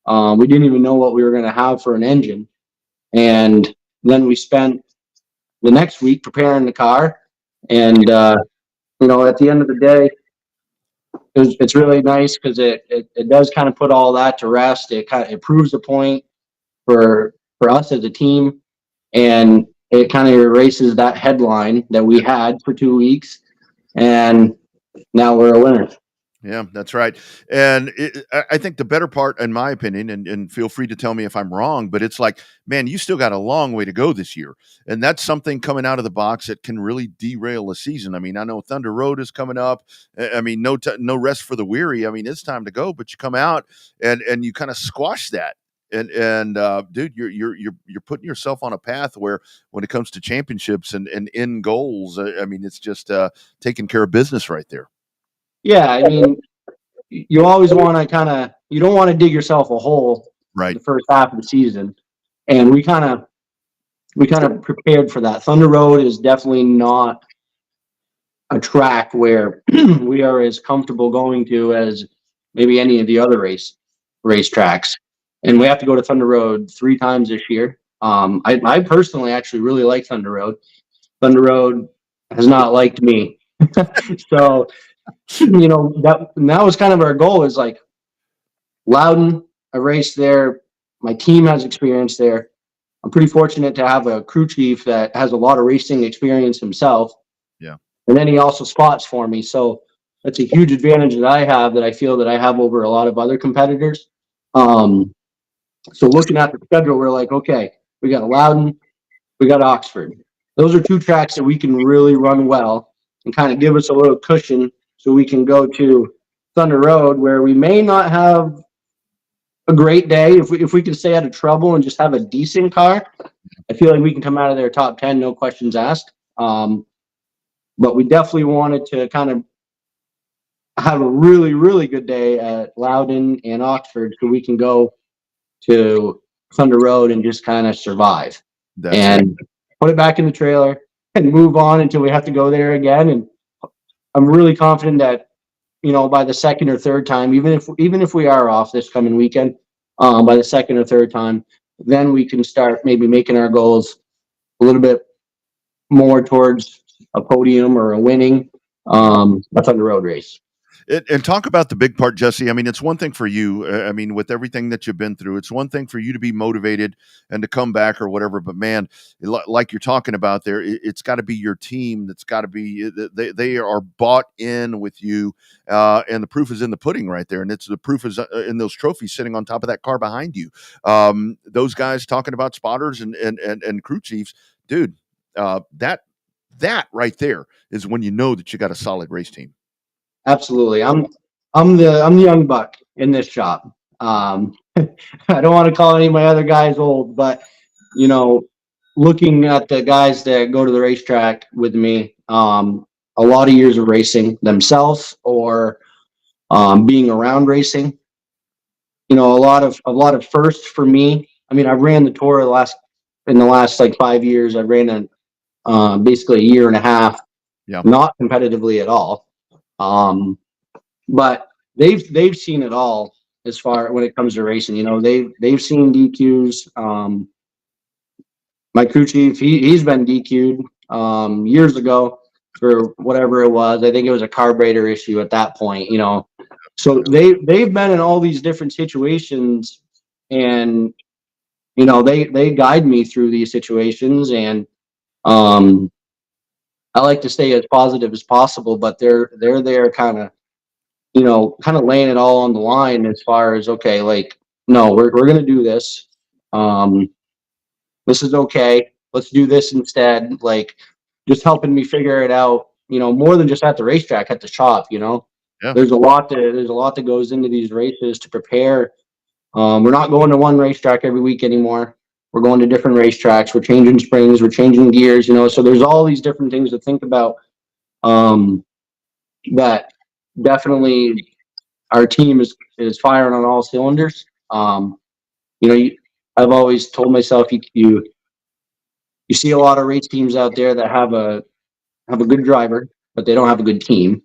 We didn't even know what we were going to have for an engine, and then we spent the next week preparing the car. And at the end of the day, it's really nice, because it does kind of put all that to rest. It proves a point for us as a team, and it kind of erases that headline that we had for 2 weeks, and now we're a winner. Yeah, that's right. And I think the better part, in my opinion, and feel free to tell me if I'm wrong, but it's like, man, you still got a long way to go this year. And that's something coming out of the box that can really derail a season. I mean, I know Thunder Road is coming up. I mean, no rest for the weary. I mean, it's time to go, but you come out and you kind of squash that. And dude, you're putting yourself on a path where when it comes to championships and end goals, I mean, it's just taking care of business right there. Yeah, I mean, you always want to you don't want to dig yourself a hole Right. the first half of the season. And we kind of prepared for that. Thunder Road is definitely not a track where we are as comfortable going to as maybe any of the other race tracks. And we have to go to Thunder Road 3 times this year. I personally actually really like Thunder Road. Thunder Road has not liked me. So, that was kind of our goal, is like Loudon, I raced there. My team has experience there. I'm pretty fortunate to have a crew chief that has a lot of racing experience himself. Yeah. And then he also spots for me. So that's a huge advantage that I have, that I feel that I have over a lot of other competitors. So looking at the schedule, we're like, okay, we got Loudon, we got Oxford. Those are 2 tracks that we can really run well and kind of give us a little cushion so we can go to Thunder Road, where we may not have a great day. If we can stay out of trouble and just have a decent car, I feel like we can come out of there top 10, no questions asked. But we definitely wanted to kind of have a really, really good day at Loudon and Oxford so we can go to Thunder Road and just kind of survive. And put it back in the trailer and move on until we have to go there again. And I'm really confident that, by the second or third time, even if we are off this coming weekend, by the second or third time, then we can start maybe making our goals a little bit more towards a podium or a winning Thunder Road race. And talk about the big part, Jesse. I mean, it's one thing for you. I mean, with everything that you've been through, it's one thing for you to be motivated and to come back or whatever. But man, like you're talking about there, it's got to be your team. That's got to be they are bought in with you, and the proof is in the pudding right there. And the proof is in those trophies sitting on top of that car behind you. Those guys talking about spotters and crew chiefs, dude. That right there is when you know that you got a solid race team. Absolutely. I'm the young buck in this shop. I don't want to call any of my other guys old, but looking at the guys that go to the racetrack with me, a lot of years of racing themselves or being around racing. A lot of firsts for me. I mean, I ran the tour in the last like 5 years. I ran basically a year and a half, not competitively at all. But they've seen it all as far when it comes to racing. They've seen DQs. My crew chief, he's been DQ'd years ago for whatever it was. I think it was a carburetor issue at that point. So they've been in all these different situations, and they guide me through these situations, and I like to stay as positive as possible, but they're there kind of laying it all on the line as far as, okay, like, no, we're going to do this. This is okay. Let's do this instead. Like, just helping me figure it out, more than just at the racetrack, at the shop, Yeah. There's a lot that goes into these races to prepare. We're not going to one racetrack every week anymore. We're going to different racetracks. We're changing springs. We're changing gears, so there's all these different things to think about. That definitely our team is firing on all cylinders. I've always told myself you see a lot of race teams out there that have a good driver, but they don't have a good team.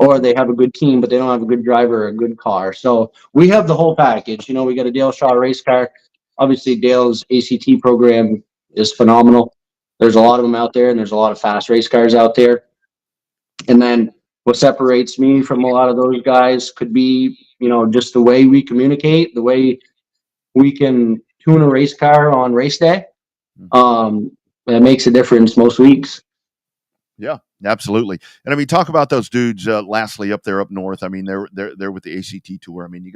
Or they have a good team, but they don't have a good driver or a good car. So we have the whole package. We got a Dale Shaw race car. Obviously, Dale's ACT program is phenomenal. There's a lot of them out there, and there's a lot of fast race cars out there. And then what separates me from a lot of those guys could be, just the way we communicate, the way we can tune a race car on race day. That makes a difference most weeks. Yeah, Absolutely. And I mean, talk about those dudes. Lastly, up north. I mean, they're with the ACT Tour. I mean, you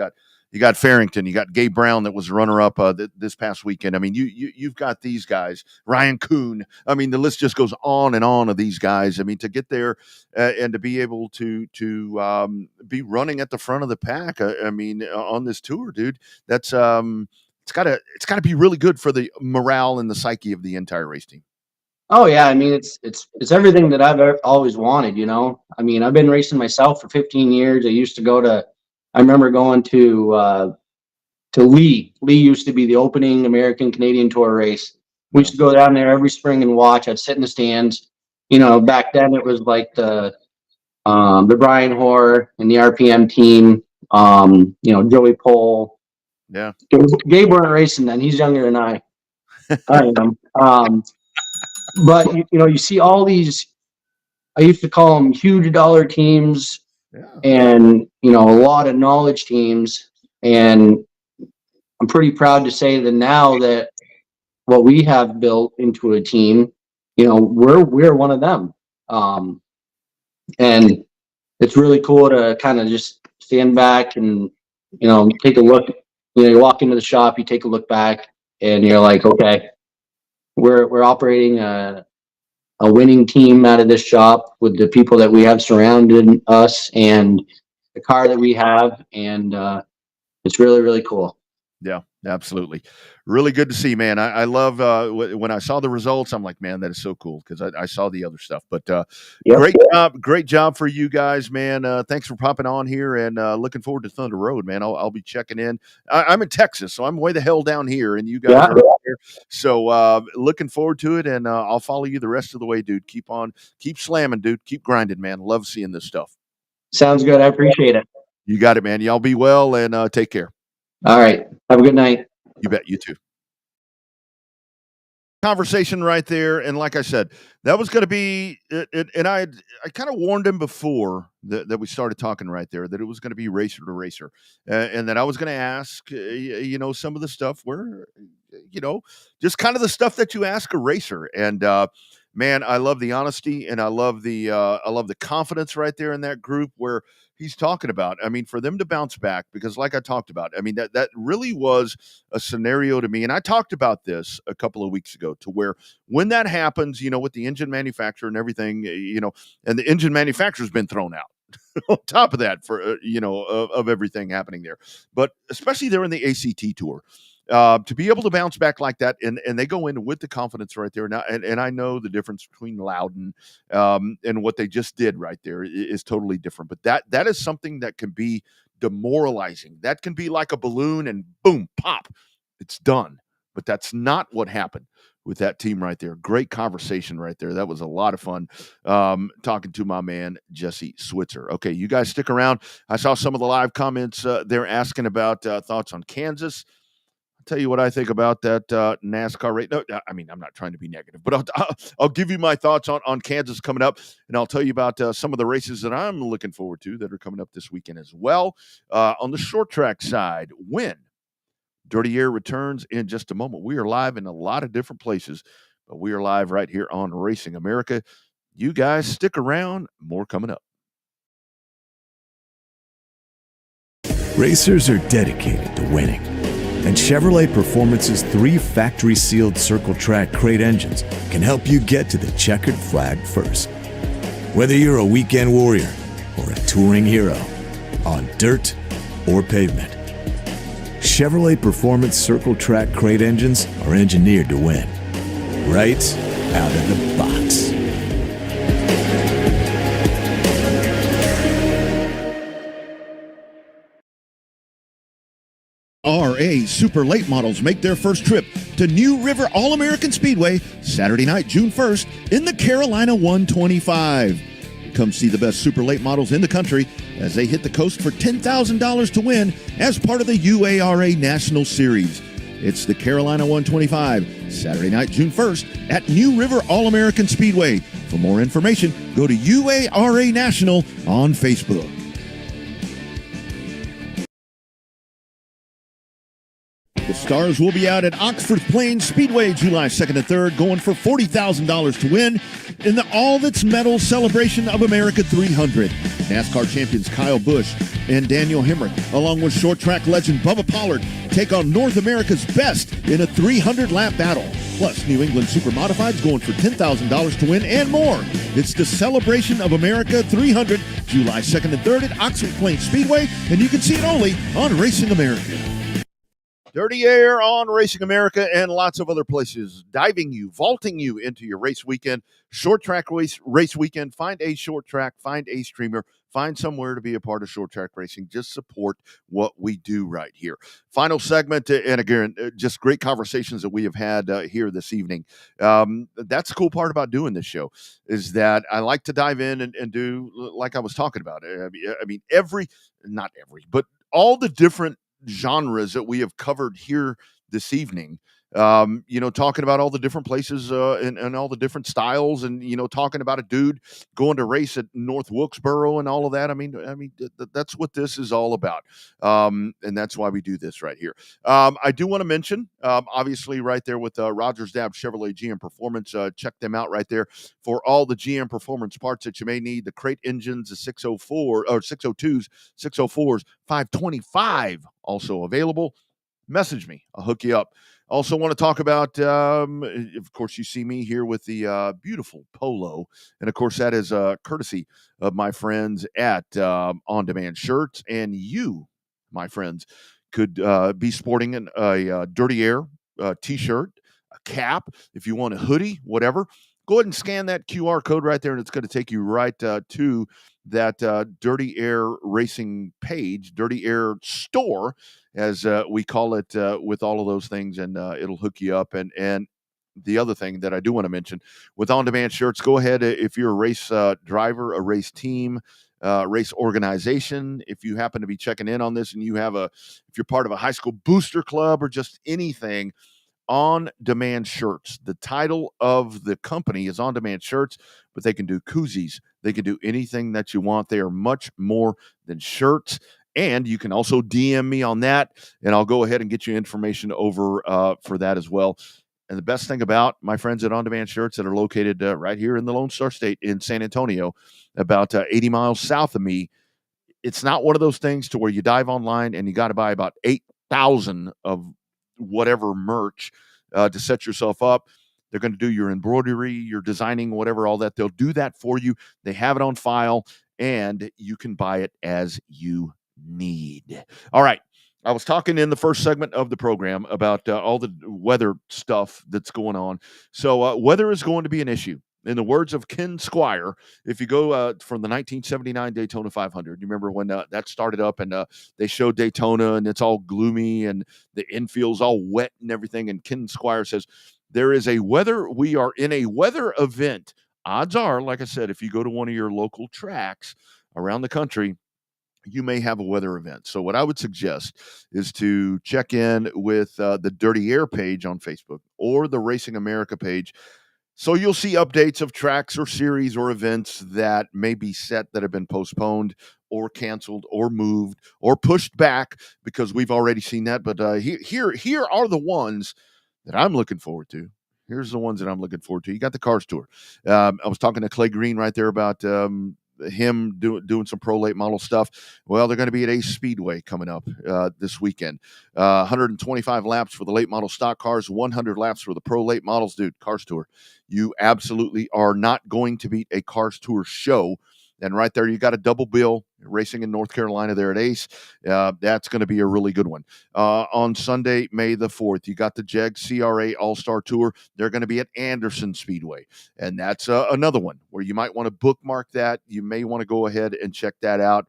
got Farrington, you got Gabe Brown that was runner up this past weekend. I mean, you've got these guys, Ryan Kuhn. I mean, the list just goes on and on of these guys. I mean, to get there and to be able to be running at the front of the pack. I mean, on this tour, dude, that's it's gotta be really good for the morale and the psyche of the entire race team. Oh yeah, I mean it's everything that I've always wanted, you know. I mean, I've been racing myself for 15 years. I remember going to Lee. Lee used to be the opening American Canadian Tour race. We used to go down there every spring and watch. I'd sit in the stands. You know, back then it was like the Brian Hoare and the RPM team. You know, Joey Pohl. Yeah. Gabe weren't racing then. He's younger than I am. But you know, you see all these, I used to call them huge dollar teams, and you know, a lot of knowledge teams. And I'm pretty proud to say that now that what we have built into a team, you know, we're one of them. And it's really cool to kind of just stand back and, you know, take a look. You know, you walk into the shop, you take a look back, and you're like, okay, we're operating a winning team out of this shop with the people that we have surrounding us and the car that we have, and it's really, really cool. Yeah, absolutely. Really good to see, man. I love when I saw the results, I'm like, man, that is so cool, because I saw the other stuff. But great job for you guys, man. Thanks for popping on here, and looking forward to Thunder Road, man. I'll be checking in. I'm in Texas, so I'm way the hell down here, and you guys are up here. So looking forward to it, and I'll follow you the rest of the way, dude. Keep slamming, dude. Keep grinding, man. Love seeing this stuff. Sounds good. I appreciate it. You got it, man. Y'all be well, and take care. All right. Have a good night. You bet. You too. Conversation right there. And like I said, that was going to be, and I kind of warned him before that we started talking right there, that it was going to be racer to racer. And that I was going to ask, you know, some of the stuff where, you know, just kind of the stuff that you ask a racer. And, man, I love the honesty, and I love the confidence right there in that group where he's talking about. I mean, for them to bounce back, because like I talked about, I mean, that really was a scenario to me. And I talked about this a couple of weeks ago, to where when that happens, you know, with the engine manufacturer and everything, you know, and the engine manufacturer's been thrown out on top of that for, you know, of everything happening there. But especially there in the ACT Tour, to be able to bounce back like that, and they go in with the confidence right there now, and I know the difference between Loudon and what they just did right there is totally different. But that is something that can be demoralizing. That can be like a balloon, and boom, pop, it's done. But that's not what happened with that team right there. Great conversation right there. That was a lot of fun talking to my man, Jesse Switser. Okay, you guys stick around. I saw some of the live comments they're asking about thoughts on Kansas. Tell you what I think about that NASCAR race. No, I mean, I'm not trying to be negative, but I'll give you my thoughts on Kansas coming up, and I'll tell you about some of the races that I'm looking forward to that are coming up this weekend as well. On the short track side, when Dirty Air returns in just a moment. We are live in a lot of different places, but we are live right here on Racing America. You guys stick around. More coming up. Racers are dedicated to winning. And Chevrolet Performance's 3 factory-sealed Circle Track crate engines can help you get to the checkered flag first. Whether you're a weekend warrior or a touring hero, on dirt or pavement, Chevrolet Performance Circle Track crate engines are engineered to win. Right out of the box. RA Super Late Models make their first trip to New River All-American Speedway Saturday night, June 1st in the Carolina 125. Come see the best Super Late Models in the country as they hit the coast for $10,000 to win as part of the UARA National Series. It's the Carolina 125, Saturday night, June 1st at New River All-American Speedway. For more information, go to UARA National on Facebook. The Stars will be out at Oxford Plains Speedway July 2nd and 3rd, going for $40,000 to win in the All That's Metal Celebration of America 300. NASCAR champions Kyle Busch and Daniel Hemrick, along with short track legend Bubba Pollard, take on North America's best in a 300-lap battle. Plus, New England Super Modifieds going for $10,000 to win and more. It's the Celebration of America 300, July 2nd and 3rd at Oxford Plains Speedway, and you can see it only on Racing America. Dirty Air on Racing America and lots of other places, diving you, vaulting you into your race weekend, short track race weekend. Find a short track, find a streamer, find somewhere to be a part of short track racing. Just support what we do right here. Final segment, and again, just great conversations that we have had here this evening. That's the cool part about doing this show, is that I like to dive in and do, like I was talking about. I mean, but all the different genres that we have covered here this evening, talking about all the different places and all the different styles, and talking about a dude going to race at North Wilkesboro and all of that. I mean that's what this is all about, and that's why we do this right here. I do want to mention, obviously, right there with Rogers Dab Chevrolet GM Performance. Check them out right there for all the GM Performance parts that you may need. The crate engines, the 604 or 602s, 604s, 525 also available. Message me, I'll hook you up. Also want to talk about, of course, you see me here with the beautiful polo. And, of course, that is courtesy of my friends at On Demand Shirts. And you, my friends, could be sporting a Dirty Air T-shirt, a cap, if you want a hoodie, whatever. Go ahead and scan that QR code right there, and it's going to take you right to that Dirty Air Racing page, Dirty Air Store, as we call it, with all of those things, and it'll hook you up. And the other thing that I do want to mention, with on-demand shirts, go ahead, if you're a race driver, a race team, race organization, if you happen to be checking in on this, and if you're part of a high school booster club or just anything, On Demand Shirts. The title of the company is On Demand Shirts, but they can do koozies. They can do anything that you want. They are much more than shirts. And you can also DM me on that, and I'll go ahead and get you information over for that as well. And the best thing about my friends at On Demand Shirts, that are located right here in the Lone Star State in San Antonio, about 80 miles south of me, it's not one of those things to where you dive online and you got to buy about 8,000 of whatever merch to set yourself up. They're going to do your embroidery, your designing, whatever, all that. They'll do that for you. They have it on file, and you can buy it as you need. All right. I was talking in the first segment of the program about all the weather stuff that's going on. So weather is going to be an issue. In the words of Ken Squire, if you go from the 1979 Daytona 500, you remember when that started up, and they showed Daytona and it's all gloomy and the infield's all wet and everything. And Ken Squire says, we are in a weather event. Odds are, like I said, if you go to one of your local tracks around the country, you may have a weather event. So what I would suggest is to check in with the Dirty Air page on Facebook or the Racing America page. So you'll see updates of tracks or series or events that may be set, that have been postponed or canceled or moved or pushed back, because we've already seen that. But here are the ones that I'm looking forward to. Here's the ones that I'm looking forward to. You got the Cars Tour. I was talking to Clay Green right there about him doing some pro late model stuff. Well, they're going to be at Ace Speedway coming up this weekend. 125 laps for the late model stock cars, 100 laps for the pro late models. Dude, Cars Tour, you absolutely are not going to beat a Cars Tour show. And right there, you got a double bill racing in North Carolina there at Ace. That's going to be a really good one. On Sunday, May the 4th, you got the JEG CRA All-Star Tour. They're going to be at Anderson Speedway. And that's another one where you might want to bookmark that. You may want to go ahead and check that out.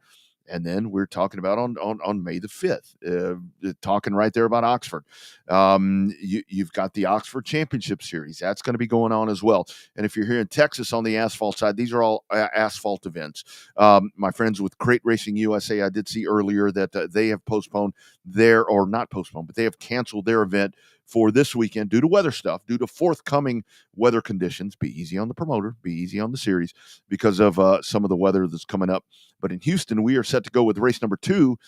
And then we're talking about on May the 5th, talking right there about Oxford. You've got the Oxford Championship Series. That's going to be going on as well. And if you're here in Texas on the asphalt side, these are all asphalt events. My friends with Crate Racing USA, I did see earlier that they have postponed but they have canceled their event for this weekend due to weather stuff, due to forthcoming weather conditions. Be easy on the promoter, be easy on the series, because of some of the weather that's coming up. But in Houston, we are set to go with race number 2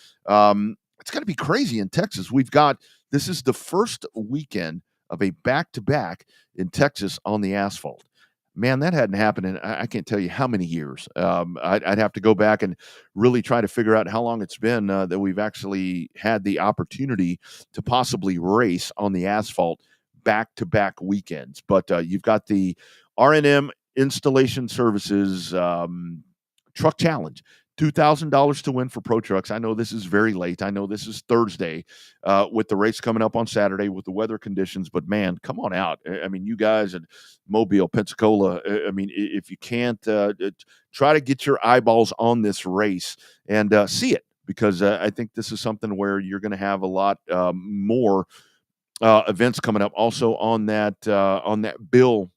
it's got to be crazy in Texas. This is the first weekend of a back-to-back in Texas on the asphalt. Man, that hadn't happened in I can't tell you how many years. I'd have to go back and really try to figure out how long it's been that we've actually had the opportunity to possibly race on the asphalt back-to-back weekends. But you've got the R&M Installation Services Truck Challenge. $2,000 to win for Pro Trucks. I know this is very late. I know this is Thursday with the race coming up on Saturday with the weather conditions. But, man, come on out. I mean, you guys in Mobile, Pensacola, I mean, if you can't, try to get your eyeballs on this race and see it, because I think this is something where you're going to have a lot more events coming up. Also on that bill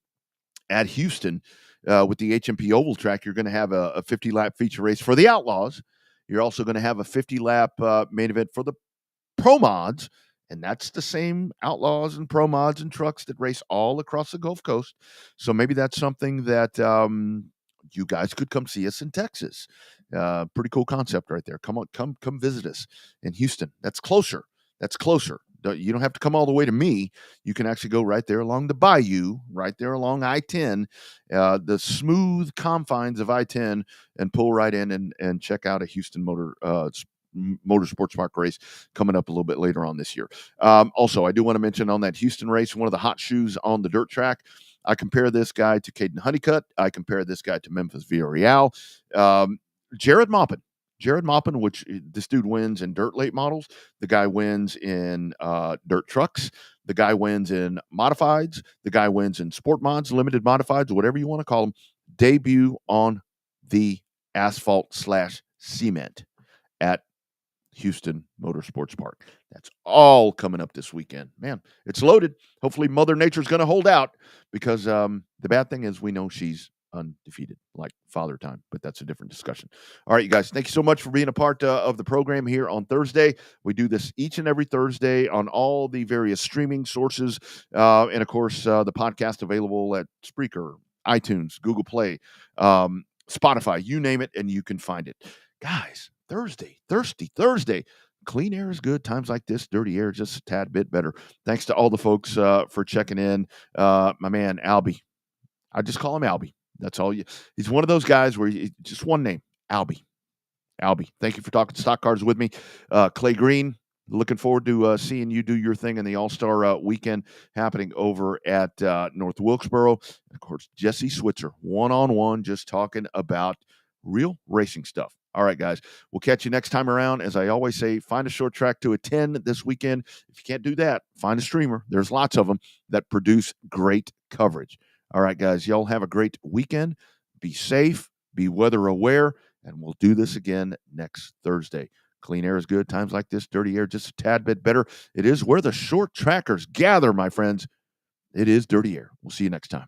at Houston, with the HMP Oval Track, you're going to have a 50-lap feature race for the Outlaws. You're also going to have a 50-lap main event for the Pro Mods, and that's the same Outlaws and Pro Mods and trucks that race all across the Gulf Coast. So maybe that's something that you guys could come see us in Texas. Pretty cool concept right there. Come on, come visit us in Houston. That's closer. You don't have to come all the way to me. You can actually go right there along the bayou, right there along I-10, the smooth confines of I-10, and pull right in and check out a Houston Motorsports Park race coming up a little bit later on this year. Also, I do want to mention on that Houston race, one of the hot shoes on the dirt track, I compare this guy to Caden Honeycutt. I compare this guy to Memphis Villarreal. Jared Maupin, which this dude wins in dirt late models. The guy wins in dirt trucks. The guy wins in modifieds. The guy wins in sport mods, limited modifieds, whatever you want to call them. Debut on the asphalt/cement at Houston Motorsports Park. That's all coming up this weekend. Man, it's loaded. Hopefully Mother Nature's going to hold out, because the bad thing is we know she's undefeated, like Father Time, but that's a different discussion. All right, you guys, thank you so much for being a part of the program here on Thursday. We do this each and every Thursday on all the various streaming sources, and of course, the podcast available at Spreaker, iTunes, Google Play, Spotify, you name it, and you can find it. Guys, Thursday. Clean air is good. Times like this, dirty air is just a tad bit better. Thanks to all the folks for checking in. My man, Alby. I just call him Alby. That's all. He's one of those guys where just one name, Alby. Thank you for talking stock cars with me. Clay Green, looking forward to seeing you do your thing in the All-Star weekend happening over at North Wilkesboro. And of course, Jesse Switser, one-on-one, just talking about real racing stuff. All right, guys, we'll catch you next time around. As I always say, find a short track to attend this weekend. If you can't do that, find a streamer. There's lots of them that produce great coverage. All right, guys, y'all have a great weekend. Be safe, be weather aware, and we'll do this again next Thursday. Clean air is good. Times like this, dirty air just a tad bit better. It is where the short trackers gather, my friends. It is dirty air. We'll see you next time.